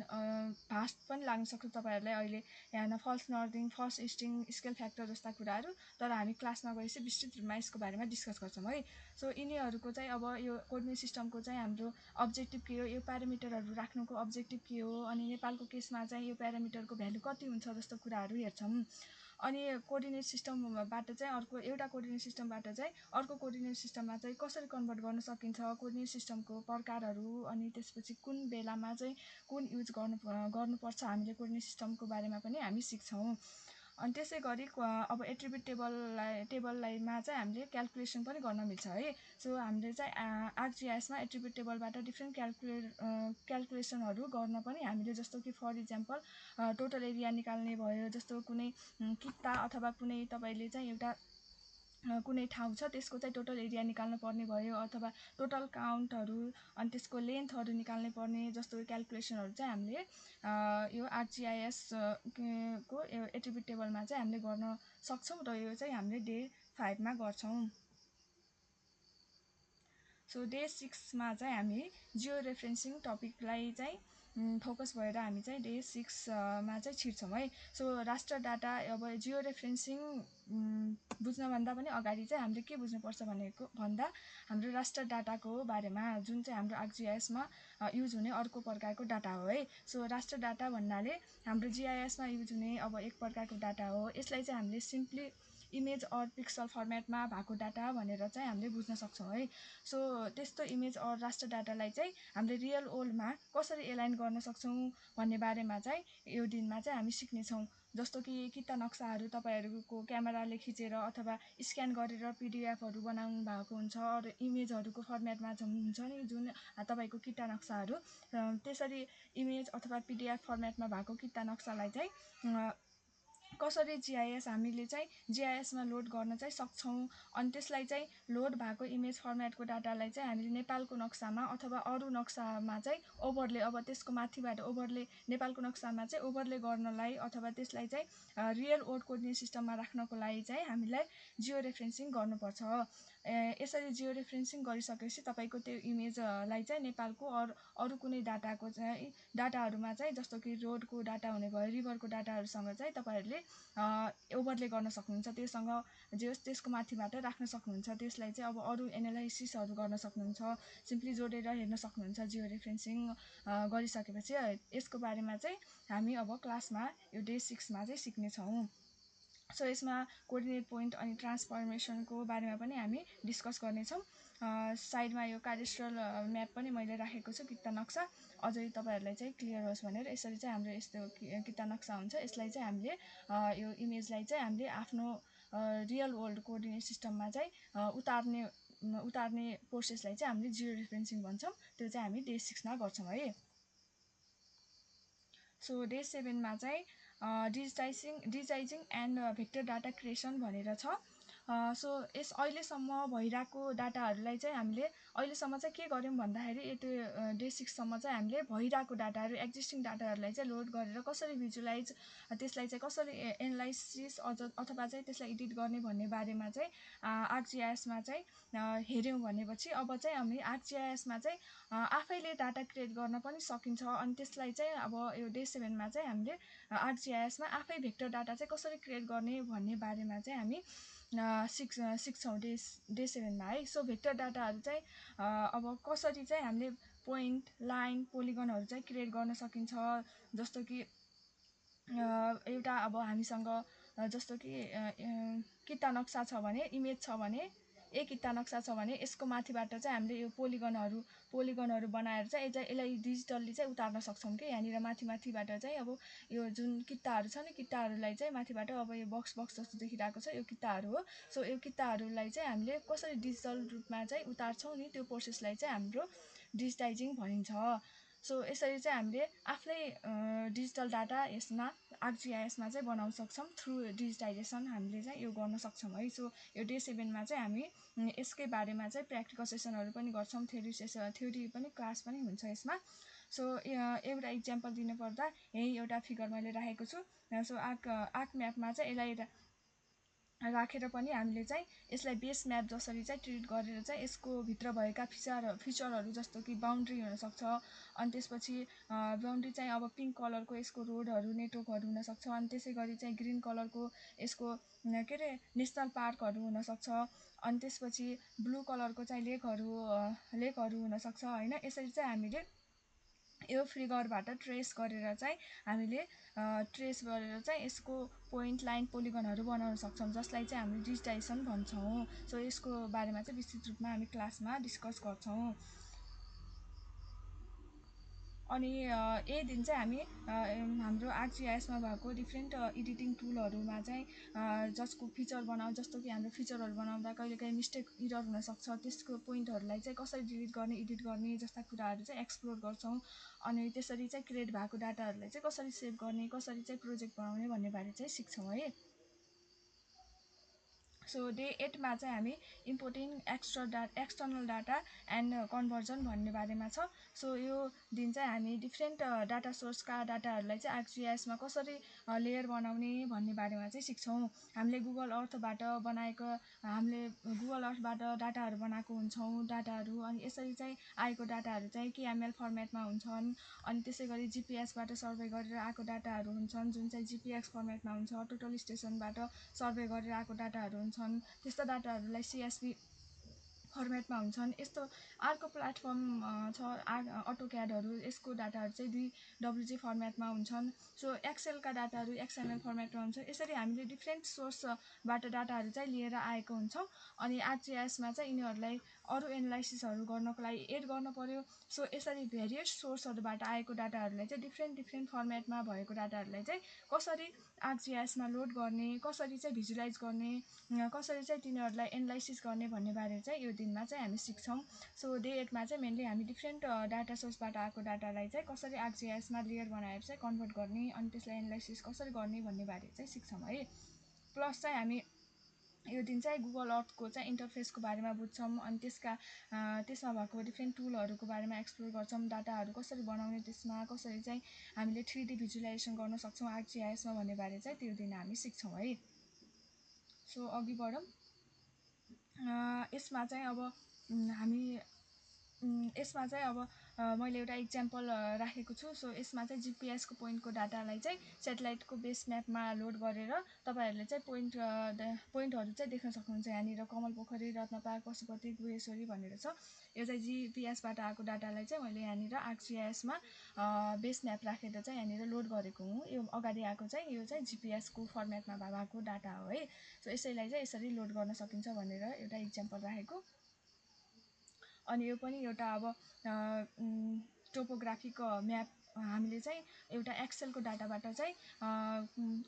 भास्ट पनि लाग्न सक्छ तपाईँहरूलाई अहिले यहाँ false northing, false easting, scale factor जस्ता कुराहरू, तर हामी क्लासमा गएपछि विस्तृत रूपमा यसको बारेमा डिस्कस गर्छौँ है। सो यिनीहरूको चाहिँ अब यो कोअर्डिनेट सिस्टमको चाहिँ हाम्रो अब्जेक्टिभ के हो, यो प्यारामिटरहरू राख्नुको अब्जेक्टिभ के हो, अनि नेपालको केसमा चाहिँ यो प्यारामिटरको भ्यालु कति हुन्छ जस्तो कुराहरू हेर्छौँ। अनि कोअर्डिनेट सिस्टमबाट चाहिँ एउटा कोअर्डिनेट सिस्टमबाट चाहिँ अर्को कोअर्डिनेट सिस्टममा चाहिँ कसरी कन्भर्ट गर्न सकिन्छ, कोअर्डिनेट सिस्टमको प्रकारहरू, अनि त्यसपछि कुन बेलामा चाहिँ कुन युज गर्नुपर्छ हामीले कोअर्डिनेट सिस्टमको बारेमा पनि हामी सिक्छौँ। अनि त्यसै गरी अब एट्रिब्युट टेबलमा चाहिँ हामीले क्यालकुलेसन पनि गर्न मिल्छ है। सो हामीले चाहिँ आर्कजीआइएसमा एट्रिब्युट टेबलबाट डिफ्रेन्ट क्यालकुलेसनहरू गर्न पनि हामीले, जस्तो कि फर इक्जाम्पल टोटल एरिया निकाल्ने भयो, जस्तो कुनै किता अथवा कुनै तपाईँले चाहिँ एउटा कुनै ठाउँ छ त्यसको चाहिँ टोटल एरिया निकाल्नु पर्ने भयो, अथवा टोटल काउन्टहरू अनि त्यसको लेन्थहरू निकाल्ने पर्ने जस्तो क्यालकुलेसनहरू चाहिँ हामीले यो आर्कजीआइएस को एट्रिब्युट टेबलमा चाहिँ हामीले गर्न सक्छौँ, र यो चाहिँ हामीले डे 5 मा गर्छौँ। सो डे 6 मा चाहिँ हामी जियो रेफरेन्सिङ टपिकलाई चाहिँ फोकस भएर हामी चाहिँ डे 6 मा चाहिँ छिर्छौँ है। सो राष्ट्र डाटा, अब जियो रेफरेन्सिङ बुझ्नभन्दा पनि अगाडि चाहिँ हामीले के बुझ्नुपर्छ भन्दा हाम्रो राष्ट्र डाटाको बारेमा, जुन चाहिँ हाम्रो आर्कजीआइएसमा युज हुने अर्को प्रकारको डाटा हो है। सो राष्ट्र डाटा भन्नाले हाम्रो जीआइएसमा युज हुने अब एक प्रकारको डाटा हो। यसलाई चाहिँ हामीले सिम्पली इमेज अर पिक्सल फर्मेटमा भएको डाटा भनेर चाहिँ हामीले बुझ्न सक्छौँ है। सो त्यस्तो इमेज अर राष्ट्र डाटालाई चाहिँ हामीले रियल वर्ल्डमा कसरी एलाइन गर्न सक्छौँ भन्ने बारेमा चाहिँ यो दिनमा चाहिँ हामी सिक्नेछौँ। जस्तो कि किता नक्साहरू तपाईँहरूको क्यामेराले खिचेर अथवा स्क्यान गरेर पिडिएफहरू बनाउनु भएको हुन्छ, अरू इमेजहरूको फर्मेटमा हुन्छ नि जुन तपाईँको किता नक्साहरू, त्यसरी इमेज अथवा पिडिएफ फर्मेटमा भएको किता नक्सालाई चाहिँ कसरी जिआइएस हामीले चाहिँ जिआइएसमा लोड गर्न चाहिँ सक्छौँ। अनि त्यसलाई चाहिँ लोड भएको इमेज फर्मेटको डाटालाई चाहिँ हामीले नेपालको नक्सामा अथवा अरू नक्सामा चाहिँ ओभरले, अब त्यसको माथिबाट ओभरले, नेपालको नक्सामा चाहिँ ओभरले गर्नलाई अथवा त्यसलाई चाहिँ रियल वर्ल्ड कोअर्डिनेट सिस्टममा राख्नको लागि चाहिँ हामीलाई जियो रेफरेन्सिङ गर्नुपर्छ। यसरी जियो रेफरेन्सिङ गरिसकेपछि तपाईँको त्यो इमेजलाई चाहिँ नेपालको अरू कुनै डाटाको चाहिँ डाटाहरूमा चाहिँ जस्तो कि रोडको डाटा हुने भयो, रिभरको डाटाहरूसँग चाहिँ तपाईँहरूले ओभरले गर्न सक्नुहुन्छ। त्योसँग जे होस् त्यसको माथिबाट राख्न सक्नुहुन्छ। त्यसलाई चाहिँ अब अरू एनालाइसिसहरू गर्न सक्नुहुन्छ, सिम्पली जोडेर हेर्न सक्नुहुन्छ जियो रेफरेन्सिङ गरिसकेपछि। यसको बारेमा चाहिँ हामी अब क्लासमा यो डे 6मा चाहिँ सिक्नेछौँ। सो यसमा कोअर्डिनेट पोइन्ट अनि ट्रान्सफर्मेसनको बारेमा पनि हामी डिस्कस गर्नेछौँ। साइडमा यो कार्डेस्ट्रल म्याप पनि मैले राखेको छु, किता नक्सा, अझै तपाईँहरूलाई चाहिँ क्लियर होस् भनेर। यसरी चाहिँ हाम्रो यस्तो किता नक्सा हुन्छ। यसलाई चाहिँ हामीले यो इमेजलाई चाहिँ हामीले आफ्नो रियल वर्ल्ड कोअर्डिनेट सिस्टममा चाहिँ उतार्ने प्रोसेसलाई चाहिँ हामीले जियो रेफरेन्सिङ भन्छौँ। त्यो चाहिँ हामी डे 6मा गर्छौँ है। सो डे 7मा चाहिँ डिजिटाइजिङ एन्ड भेक्टर डाटा क्रिएसन भनेर छ। सो अहिलेसम्म भइरहेको डाटाहरूलाई चाहिँ हामीले अहिलेसम्म चाहिँ के गर्यौँ भन्दाखेरि त्यो डे 6सम्म चाहिँ हामीले भइरहेको डाटाहरू, एक्जिस्टिङ डाटाहरूलाई चाहिँ लोड गरेर कसरी भिजुलाइज, त्यसलाई चाहिँ कसरी एनालाइसिस अथवा चाहिँ त्यसलाई एडिट गर्ने भन्ने बारेमा चाहिँ आर्कजिआइएसमा चाहिँ हेऱ्यौँ भनेपछि अब चाहिँ हामी आर्कजिआइएसमा चाहिँ आफैले डाटा क्रिएट गर्न पनि सकिन्छ। अनि त्यसलाई चाहिँ अब यो डे 7मा चाहिँ हामीले आर्कजिआइएसमा आफै भेक्टर डाटा चाहिँ कसरी क्रिएट गर्ने भन्ने बारेमा चाहिँ हामी सिक्छौँ डे 7मा है। सो भेक्टर डाटाहरू चाहिँ अब कसरी चाहिँ हामीले पोइन्ट, लाइन, पोलिगनहरू चाहिँ क्रिएट गर्न सकिन्छ। जस्तो कि एउटा अब हामीसँग जस्तो कि किता नक्सा छ भने, इमेज छ भने, किता नक्सा छ भने यसको माथिबाट चाहिँ हामीले यो पोलिगनहरू बनाएर चाहिँ यसलाई डिजिटल्ली चाहिँ उतार्न सक्छौँ कि यहाँनिर माथिबाट चाहिँ अब यो जुन किताहरू छ नि, किताहरूलाई चाहिँ माथिबाट अब यो बक्स जस्तो देखिरहेको छ, यो किताहरू हो। सो यो किताहरूलाई चाहिँ हामीले कसरी डिजिटल रूपमा चाहिँ उतार्छौँ नि, त्यो प्रोसेसलाई चाहिँ हाम्रो डिजिटाइजिङ भनिन्छ। सो यसरी चाहिँ हामीले आफ्नै डिजिटल डाटा यसमा आर्कजिआइएसमा चाहिँ बनाउन सक्छौँ। थ्रु डिजिटाइजेसन हामीले चाहिँ यो गर्न सक्छौँ है। सो यो डे 7मा चाहिँ हामी यसकै बारेमा चाहिँ प्र्याक्टिकल सेसनहरू पनि गर्छौँ, थ्योरी पनि क्लास पनि हुन्छ यसमा। सो एउटा इक्जाम्पल दिनुपर्दा यही एउटा फिगर मैले राखेको छु। सो आर्क म्यापमा चाहिँ यसलाई राखेर पनि हामीले चाहिँ यसलाई बेस म्याप जसरी चाहिँ ट्रिट गरेर चाहिँ यसको भित्र भएका फिचरहरू जस्तो कि बााउन्ड्री हुनसक्छ। अनि त्यसपछि बााउन्ड्री चाहिँ अब पिङ्क कलरको यसको रोडहरू, नेटवर्कहरू हुनसक्छ। अनि त्यसै गरी चाहिँ ग्रिन कलरको यसको के अरे नेसनल पार्कहरू हुनसक्छ। अनि त्यसपछि ब्लू कलरको चाहिँ लेकहरू हुनसक्छ होइन। यसरी चाहिँ हामीले यो फिगरबाट ट्रेस गरेर चाहिँ यसको पोइन्ट, लाइन, पोलिगनहरू बनाउन सक्छौँ, जसलाई चाहिँ हामी डिजिटाइजेसन भन्छौँ। सो यसको बारेमा चाहिँ विस्तृत रूपमा हामी क्लासमा डिस्कस गर्छौँ। अनि यही दिन चाहिँ हामी हाम्रो आर्कजिआइएसमा भएको डिफ्रेन्ट एडिटिङ टुलहरूमा चाहिँ जसको फिचर जस्तो कि हाम्रो फिचरहरू बनाउँदा कहिलेकाहीँ मिस्टेक इरर हुनसक्छ, त्यसको पोइन्टहरूलाई चाहिँ कसरी डिलिट गर्ने, एडिट गर्ने जस्ता कुराहरू चाहिँ एक्सप्लोर गर्छौँ। अनि त्यसरी चाहिँ क्रिएट भएको डाटाहरूलाई चाहिँ कसरी सेभ गर्ने, कसरी चाहिँ प्रोजेक्ट बनाउने भन्ने बारे चाहिँ सिक्छौँ है। सो डे 8मा चाहिँ हामी importing external data and conversion भन्ने बारेमा छ। सो यो दिन चाहिँ हामी डिफ्रेन्ट डाटा सोर्सका डाटाहरूलाई चाहिँ आर्कजिआइएसमा कसरी लेयर बनाउने भन्ने बारेमा चाहिँ सिक्छौँ। हामीले गुगल अर्थबाट डाटाहरू बनाएको हुन्छौँ डाटाहरू। अनि यसरी चाहिँ आएको डाटाहरू चाहिँ केएमएल फर्मेटमा हुन्छन्। अनि त्यसै गरी जिपिएसबाट सर्वे गरेर आएको डाटाहरू हुन्छन् जुन चाहिँ जिपिएक्स फर्मेटमा हुन्छ। टोटल स्टेसनबाट सर्वे गरेर आएको डाटाहरू हुन्छन्। त्यस्ता डाटाहरूलाई सिएसभी फर्मेटमा हुन्छन्। यस्तो अर्को प्लेटफर्म छ अटोक्याडहरू, यसको डाटाहरू चाहिँ DWG फर्मेटमा हुन्छन्। सो एक्सेलका डाटाहरू XML फर्मेटमा हुन्छ। यसरी हामीले डिफ्रेन्ट सोर्सबाट डाटाहरू चाहिँ लिएर आएको हुन्छौँ। अनि ArcGIS-मा चाहिँ यिनीहरूलाई अरू एनालाइसिसहरू गर्नको लागि एड गर्नु पर्यो। सो यसरी भेरियस सोर्सहरूबाट आएको डाटाहरूलाई चाहिँ डिफ्रेन्ट फर्मेटमा भएको डाटाहरूलाई चाहिँ कसरी ArcGIS-मा लोड गर्ने, कसरी चाहिँ भिजुलाइज गर्ने, कसरी चाहिँ तिनीहरूलाई एनालाइसिस गर्ने भन्ने बारे चाहिँ यो दिनमा चाहिँ हामी सिक्छौँ। सो डे 8मा चाहिँ मेनली हामी डिफ्रेन्ट डाटा सोर्सबाट आएको डाटालाई चाहिँ कसरी ArcGIS-मा लेयर बनाएर चाहिँ कन्भर्ट गर्ने अनि त्यसलाई एनालाइसिस कसरी गर्ने भन्ने बारे चाहिँ सिक्छौँ है। प्लस चाहिँ हामी यो दिन चाहिँ गुगल अर्थको चाहिँ इन्टरफेसको बारेमा बुझ्छौँ। अनि त्यसमा भएको डिफ्रेन्ट टुलहरूको बारेमा एक्सप्लोर गर्छौँ। डाटाहरू कसरी बनाउने, त्यसमा कसरी चाहिँ हामीले 3D भिजुलाइजेसन गर्न सक्छौँ ArcGIS-मा भन्ने बारे चाहिँ त्यो दिन हामी सिक्छौँ है। सो अघि बढौँ। यसमा चाहिँ अब मैले एउटा इक्जाम्पल राखेको छु। सो यसमा चाहिँ जिपिएसको पोइन्टको डाटालाई चाहिँ सेटेलाइटको बेस म्यापमा लोड गरेर तपाईँहरूले चाहिँ पोइन्टहरू चाहिँ देख्न सक्नुहुन्छ। यहाँनिर कमलपोखरी, रत्नपार्क, पशुपति, गुहेश्वरी भनेर छ। यो चाहिँ जिपिएसबाट आएको डाटालाई चाहिँ मैले यहाँनिर ArcGIS-मा बेस म्याप राखेर चाहिँ यहाँनिर लोड गरेको हुँ। यो अगाडि आएको चाहिँ यो चाहिँ जिपिएसको फर्मेटमा भएको डाटा हो है। सो यसैलाई चाहिँ यसरी लोड गर्न सकिन्छ भनेर एउटा इक्जाम्पल राखेको। अनि यो पनि एउटा अब टोपोग्राफीको म्याप हामीले चाहिँ एउटा एक्सेलको डाटाबाट चाहिँ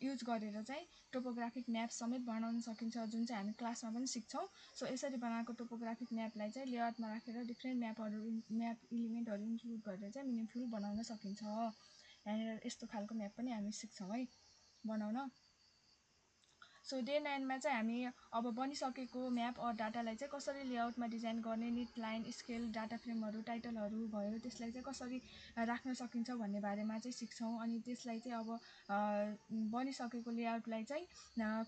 युज गरेर चाहिँ टोपोग्राफिक म्याप समेत बनाउन सकिन्छ, जुन चाहिँ हामी क्लासमा पनि सिक्छौँ। सो यसरी बनाएको टोपोग्राफिक म्यापलाई चाहिँ लेआउटमा राखेर डिफ्रेन्ट म्याप इलिमेन्टहरू इन्क्लुड गरेर चाहिँ मिनिङफुल बनाउन सकिन्छ। यहाँनिर यस्तो खालको म्याप पनि हामी सिक्छौँ है बनाउन। सो डे 9मा चाहिँ हामी अब बनिसकेको म्याप अर डाटालाई चाहिँ कसरी लेआउटमा डिजाइन गर्ने, निट लाइन, स्केल, डाटा फ्रेमहरू, टाइटलहरू भयो, त्यसलाई चाहिँ कसरी राख्न सकिन्छ भन्ने बारेमा चाहिँ सिक्छौँ। अनि त्यसलाई चाहिँ अब बनिसकेको लेआउटलाई चाहिँ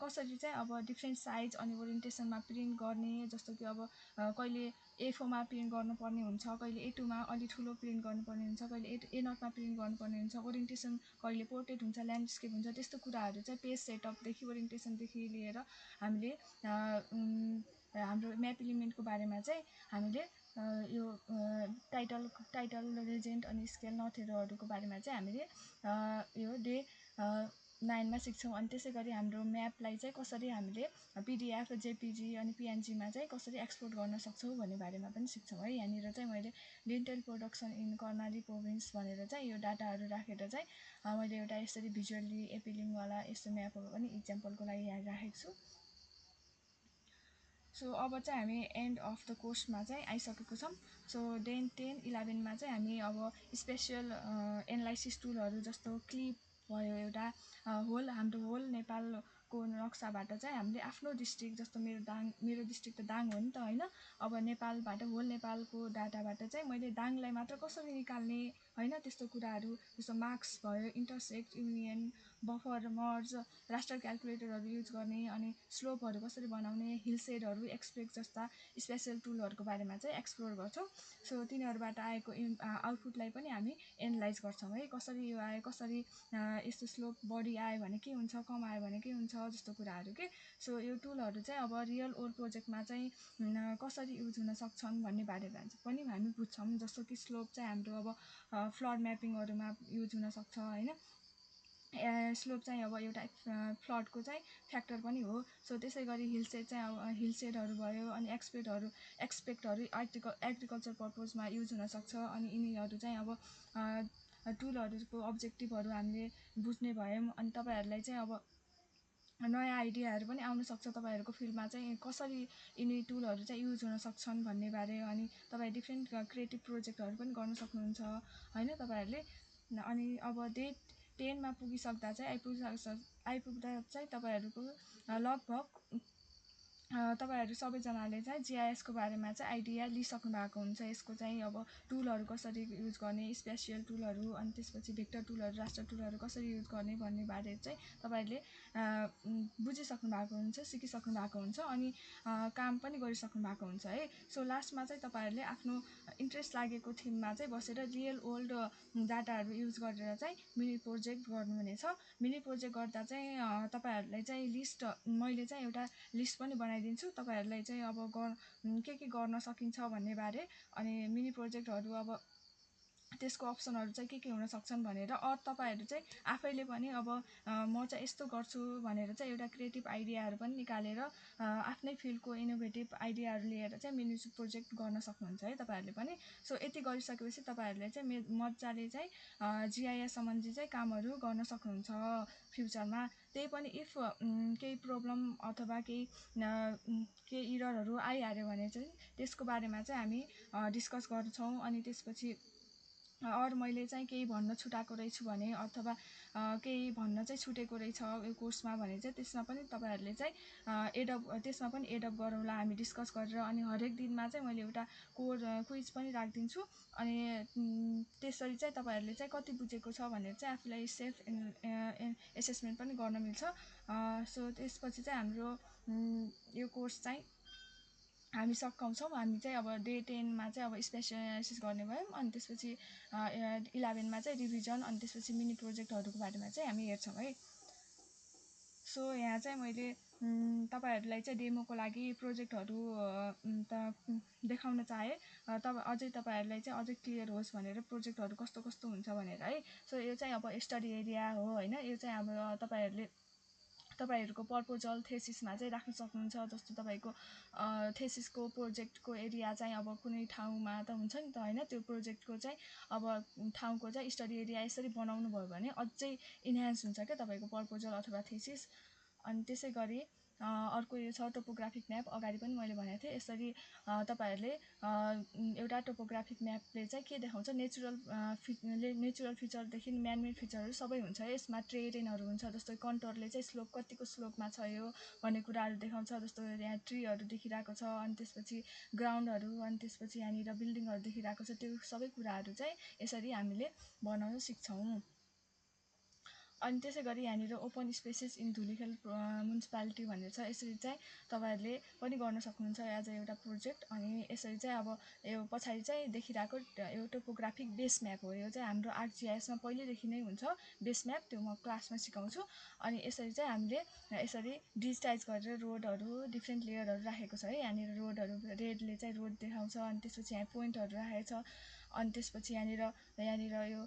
कसरी चाहिँ अब डिफ्रेन्ट साइज अनि ओरिएन्टेसनमा प्रिन्ट गर्ने, जस्तो कि अब कहिले A4मा प्रिन्ट गर्नुपर्ने हुन्छ, कहिले A2मा अलि ठुलो प्रिन्ट गर्नुपर्ने हुन्छ, कहिले A0मा प्रिन्ट गर्नुपर्ने हुन्छ, ओरिएन्टेसन कहिले पोर्ट्रेट हुन्छ, ल्यान्डस्केप हुन्छ। त्यस्तो कुराहरू चाहिँ पेज सेटअपदेखि ओरिएन्टेसनदेखि लिएर हामीले हाम्रो म्याप इलिमेन्टको बारेमा चाहिँ हामीले यो टाइटल लेजेन्ड अनि स्केल नथेरोहरूको बारेमा चाहिँ हामीले यो डे 9मा सिक्छौँ। अनि त्यसै गरी हाम्रो म्यापलाई चाहिँ कसरी हामीले PDF, JPG अनि PNG-मा चाहिँ कसरी एक्सपोर्ट गर्न सक्छौँ भन्ने बारेमा पनि सिक्छौँ है। यहाँनिर चाहिँ मैले लिन्टेल प्रोडक्सन इन कर्णाली प्रोभिन्स भनेर चाहिँ यो डाटाहरू राखेर चाहिँ मैले एउटा यसरी भिजुअली एपिलिङवाला यस्तो म्यापहरू पनि इक्जाम्पलको लागि यहाँ राखेको छु। सो अब चाहिँ हामी एन्ड अफ द कोर्समा चाहिँ आइसकेको छौँ। सो डे 10, 11मा चाहिँ हामी अब स्पेसियल एनालाइसिस टुलहरू जस्तो क्लिप भयो, एउटा हाम्रो होल नेपालको नक्साबाट चाहिँ हामीले आफ्नो डिस्ट्रिक्ट, जस्तो मेरो डिस्ट्रिक्ट त दाङ हो नि त होइन। अब नेपालबाट होल नेपालको डाटाबाट चाहिँ मैले दाङलाई मात्र कसरी निकाल्ने होइन, त्यस्तो कुराहरू जस्तो मार्क्स भयो, इन्टरसेक्ट, युनियन, बफर, मर्ज, रास्टर क्यालकुलेटरहरू युज गर्ने, अनि स्लोपहरू कसरी बनाउने, हिल सेडहरू, एक्सपेक्ट जस्ता स्पेसल टुलहरूको बारेमा चाहिँ एक्सप्लोर गर्छौँ। सो तिनीहरूबाट आएको आउटपुटलाई पनि हामी एनालाइज गर्छौँ है। कसरी यो आयो, कसरी यस्तो स्लोप बढी आयो भने के हुन्छ, कम आयो भने के हुन्छ, जस्तो कुराहरू के। सो यो टुलहरू चाहिँ अब रियल वर्ल्ड प्रोजेक्टमा चाहिँ कसरी युज हुन सक्छन् भन्ने बारेमा पनि हामी बुझ्छौँ। जस्तो कि स्लोप चाहिँ हाम्रो अब फ्लड म्यापिङहरूमा युज हुनसक्छ होइन। स्लोप चाहिँ अब एउटा फ्लडको चाहिँ फ्याक्टर पनि हो। सो त्यसै गरी हिल सेड चाहिँ अब हिल सेडहरू भयो, अनि एक्सपेक्टहरू एग्रिकल्चर पर्पजमा युज हुनसक्छ। अनि यिनीहरू चाहिँ अब टुलहरूको अब्जेक्टिभहरू हामीले बुझ्ने भयौँ। अनि तपाईँहरूलाई चाहिँ अब नयाँ आइडियाहरू पनि आउनसक्छ तपाईँहरूको फिल्डमा चाहिँ कसरी यिनी टुलहरू चाहिँ युज हुन सक्छन् भन्ने बारे। अनि तपाईँ डिफ्रेन्ट क्रिएटिभ प्रोजेक्टहरू पनि गर्न सक्नुहुन्छ होइन तपाईँहरूले। अनि अब डे 10मा पुगिसक्दा चाहिँ आइपुग्दा चाहिँ तपाईँहरूको लगभग तपाईँहरू सबैजनाले चाहिँ GIS-को बारेमा चाहिँ आइडिया लिइसक्नु भएको हुन्छ। यसको चाहिँ अब टुलहरू कसरी युज गर्ने, स्पेसियल टुलहरू, अनि त्यसपछि भेक्टर टुलहरू, रास्टर टुलहरू कसरी युज गर्ने भन्ने बारे चाहिँ तपाईँहरूले बुझिसक्नु भएको हुन्छ, सिकिसक्नु भएको हुन्छ अनि काम पनि गरिसक्नु भएको हुन्छ है। सो लास्टमा चाहिँ तपाईँहरूले आफ्नो इन्ट्रेस्ट लागेको थिममा चाहिँ बसेर रियल वर्ल्ड डाटाहरू युज गरेर चाहिँ मिनी प्रोजेक्ट गर्नुहुनेछ। मिनी प्रोजेक्ट गर्दा चाहिँ तपाईँहरूलाई चाहिँ लिस्ट मैले चाहिँ एउटा लिस्ट पनि बनाइदिन्छु तपाईँहरूलाई चाहिँ अब के गर्न सकिन्छ भन्ने बारे। अनि मिनी प्रोजेक्टहरू अब त्यसको अप्सनहरू चाहिँ के हुन सक्छन् भनेर तपाईँहरू चाहिँ आफैले पनि अब म चाहिँ यस्तो गर्छु भनेर चाहिँ एउटा क्रिएटिभ आइडियाहरू पनि निकालेर आफ्नै फिल्डको इनोभेटिभ आइडियाहरू लिएर चाहिँ मिनी प्रोजेक्ट गर्न सक्नुहुन्छ है तपाईँहरूले पनि। सो यति गरिसकेपछि तपाईँहरूले चाहिँ मजाले चाहिँ जिआइएस सम्बन्धी चाहिँ कामहरू गर्न सक्नुहुन्छ फ्युचरमा। त्यही पनि इफ केही प्रब्लम अथवा केही इररहरू आइहाल्यो भने चाहिँ त्यसको बारेमा चाहिँ हामी डिस्कस गर्छौँ। अनि त्यसपछि अरू मैले चाहिँ केही भन्न छुटाएको रहेछु भने अथवा केही भन्न चाहिँ छुटेको रहेछ यो कोर्समा भने चाहिँ त्यसमा पनि तपाईँहरूले चाहिँ त्यसमा पनि एडअप गरौँला हामी डिस्कस गरेर। अनि हरेक दिनमा चाहिँ मैले एउटा क्विज पनि राखिदिन्छु। अनि त्यसरी चाहिँ तपाईँहरूले चाहिँ कति बुझेको छ भनेर चाहिँ आफूलाई सेल्फ एसेसमेन्ट पनि गर्न मिल्छ। सो त्यसपछि चाहिँ हाम्रो यो कोर्स चाहिँ हामी सकाउँछौँ। हामी चाहिँ अब डे 10मा चाहिँ अब स्पेसलाइसिस गर्ने भयौँ। अनि त्यसपछि 11मा चाहिँ रिभिजन अनि त्यसपछि मिनी प्रोजेक्टहरूको बारेमा चाहिँ हामी हेर्छौँ है। सो यहाँ चाहिँ मैले तपाईँहरूलाई चाहिँ डेमोको लागि प्रोजेक्टहरू देखाउन चाहेँ। अझै तपाईँहरूलाई चाहिँ अझै क्लियर होस् भनेर प्रोजेक्टहरू कस्तो कस्तो हुन्छ भनेर है। सो यो चाहिँ अब स्टडी एरिया हो होइन। यो चाहिँ अब तपाईँहरूको प्रपोजल थेसिसमा चाहिँ राख्न सक्नुहुन्छ। जस्तो तपाईँको थेसिसको प्रोजेक्टको एरिया चाहिँ अब कुनै ठाउँमा त हुन्छ नि त होइन। त्यो प्रोजेक्टको चाहिँ अब ठाउँको चाहिँ स्टडी एरिया यसरी बनाउनु भयो भने अझै इन्हान्स हुन्छ क्या तपाईँको प्रपोजल अथवा थेसिस। अनि त्यसै गरी अर्को यो छ टोपोग्राफिक म्याप। अगाडि पनि मैले भनेको थिएँ यसरी तपाईँहरूले एउटा टोपोग्राफिक म्यापले चाहिँ के देखाउँछ नेचुरल फिचरदेखि म्यानमेड फिचरहरू सबै हुन्छ। यसमा ट्रेरेनहरू हुन्छ जस्तो कन्टोरले चाहिँ स्लोप कतिको स्लोपमा छ यो भन्ने कुराहरू देखाउँछ। जस्तो यहाँ ट्रीहरू देखिरहेको छ अनि त्यसपछि ग्राउन्डहरू अनि त्यसपछि यहाँनिर बिल्डिङहरू देखिरहेको छ। त्यो सबै कुराहरू चाहिँ यसरी हामीले बनाउन सिक्छौँ। अनि त्यसै गरी यहाँनिर open spaces in Dhulikhel municipality भनेर छ। यसरी चाहिँ तपाईँहरूले पनि गर्न सक्नुहुन्छ एज अ एउटा प्रोजेक्ट। अनि यसरी चाहिँ अब यो पछाडि चाहिँ देखिरहेको यो टोपोग्राफिक बेस म्याप हो। यो चाहिँ हाम्रो आर्कजिआइएसमा पहिल्यैदेखि नै हुन्छ बेस म्याप, त्यो म क्लासमा सिकाउँछु। अनि यसरी चाहिँ हामीले यसरी डिजिटाइज गरेर रोडहरू डिफ्रेन्ट लेयरहरू राखेको छ है। यहाँनिर रोडहरू रेडले चाहिँ रोड देखाउँछ। अनि त्यसपछि यहाँ पोइन्टहरू राखेको छ। अनि त्यसपछि यहाँनिर यो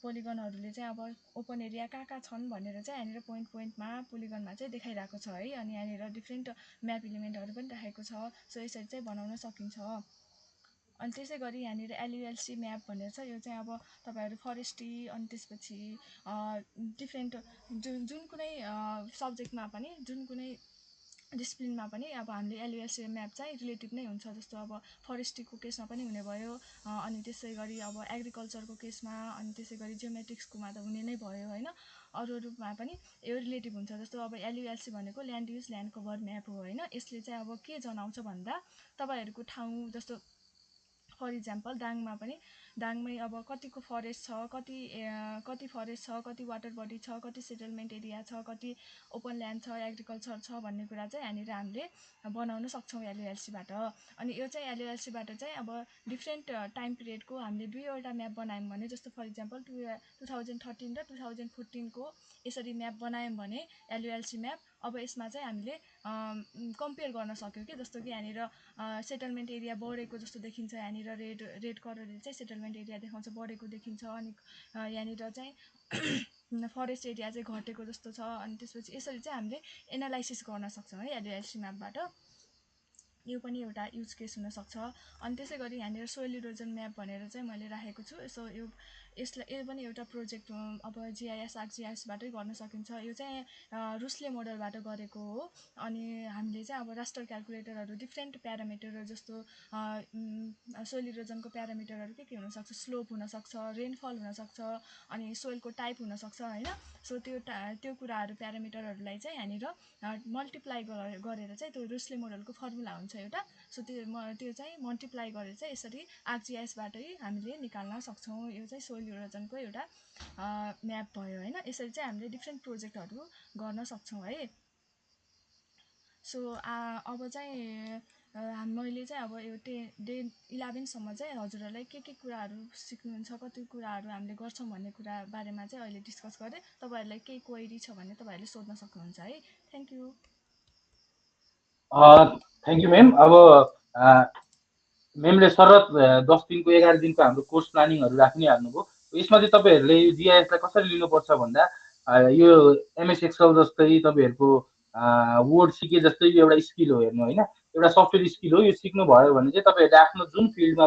पोलिगनहरूले चाहिँ अब ओपन एरिया कहाँ छन् भनेर चाहिँ यहाँनिर पोइन्टमा पोलिगनमा चाहिँ देखाइरहेको छ है। अनि यहाँनिर डिफ्रेन्ट म्याप इलिमेन्टहरू पनि राखेको छ। सो यसरी चाहिँ बनाउन सकिन्छ। अनि त्यसै गरी यहाँनिर एलयुएलसी म्याप भनेर छ। यो चाहिँ अब तपाईँहरू फरेस्ट्री अनि त्यसपछि डिफ्रेन्ट जुन कुनै सब्जेक्टमा पनि जुन कुनै डिसिप्लिनमा पनि अब हामीले एलयुएलसी म्याप चाहिँ रिलेटिभ नै हुन्छ। जस्तो अब फरेस्ट्रीको केसमा पनि हुने भयो। अनि त्यसै गरी अब एग्रिकल्चरको केसमा अनि त्यसै गरी जियोमेट्रिक्सकोमा त हुने नै भयो होइन। अरूमा पनि यो रिलेटिभ हुन्छ। जस्तो अब एलयुएलसी भनेको land use land cover map हो होइन। यसले चाहिँ अब के जनाउँछ भन्दा तपाईँहरूको ठाउँ जस्तो फर इक्जाम्पल दाङमै अब कतिको फरेस्ट छ, कति फरेस्ट छ, कति वाटर बडी छ, कति सेटलमेन्ट एरिया छ, कति ओपन ल्यान्ड छ, एग्रिकल्चर छ भन्ने कुरा चाहिँ यहाँनिर हामीले बनाउन सक्छौँ एलयुएलसीबाट। अनि यो चाहिँ एलयुएलसीबाट चाहिँ अब डिफ्रेन्ट टाइम पिरियडको हामीले 2वटा म्याप बनायौँ भने जस्तो फर इक्जाम्पल 2013 र 2014को यसरी म्याप बनायौँ भने एलयुएलसी म्याप अब यसमा चाहिँ हामीले कम्पेयर गर्न सक्यौँ कि। जस्तो कि यहाँनिर सेटलमेन्ट एरिया बढेको जस्तो देखिन्छ। यहाँनिर रेड कलरले चाहिँ सेटलमेन्ट एरिया देखाउँछ, बढेको देखिन्छ। अनि यहाँनिर चाहिँ फरेस्ट एरिया चाहिँ घटेको जस्तो छ। अनि त्यसपछि यसरी चाहिँ हामीले एनालाइसिस गर्न सक्छौँ है एलयुएलसी म्यापबाट। यो पनि एउटा युज केस हुनसक्छ। अनि त्यसै गरी यहाँनिर सोइल इरोजन म्याप भनेर चाहिँ मैले राखेको छु। सो यो पनि एउटा प्रोजेक्ट अब आर्कजिआइएसबाटै गर्न सकिन्छ। यो चाहिँ रुस्ले मोडलबाट गरेको हो। अनि हामीले चाहिँ अब रास्टर क्यालकुलेटरहरू डिफ्रेन्ट प्यारामिटरहरू जस्तो सोइल इरोजनको प्यारामिटरहरू के हुनसक्छ, स्लोप हुनसक्छ, रेनफल हुनसक्छ, अनि सोइलको टाइप हुनसक्छ होइन। सो त्यो कुराहरू प्यारामिटरहरूलाई चाहिँ यहाँनिर मल्टिप्लाई गरेर चाहिँ त्यो रुस्ले मोडलको फर्मुला हुन्छ एउटा। सो त्यो चाहिँ मल्टिप्लाई गरेर चाहिँ यसरी आर्कजिआइएसबाटै हामीले निकाल्न सक्छौँ। यो चाहिँ सोइल इरोजनको एउटा म्याप भयो होइन। यसरी चाहिँ हामीले डिफ्रेन्ट प्रोजेक्टहरू गर्न सक्छौँ है। सो अब चाहिँ मैले चाहिँ अब यो डे 11सम्म चाहिँ हजुरहरूलाई के कुराहरू सिक्नुहुन्छ, कति कुराहरू हामीले गर्छौँ भन्ने कुरा बारेमा चाहिँ अहिले डिस्कस गरेँ। तपाईँहरूलाई केही क्वेरी छ भने तपाईँहरूले सोध्न सक्नुहुन्छ है। Thank you. Thank you ma'am. अब म्यामले सरत 10 दिनको 11 दिनको हाम्रो कोर्स प्लानिङहरू राख्नै हाल्नुभयो। यसमा चाहिँ तपाईँहरूले यो जिआइएसलाई कसरी लिनुपर्छ भन्दा यो एमएस एक्सेल जस्तै तपाईँहरूको वर्ड सिके जस्तै एउटा स्किल हो हेर्नु होइन, एउटा सफ्टवेयर स्किल हो। यो सिक्नुभयो भने चाहिँ तपाईँहरूले आफ्नो जुन फिल्डमा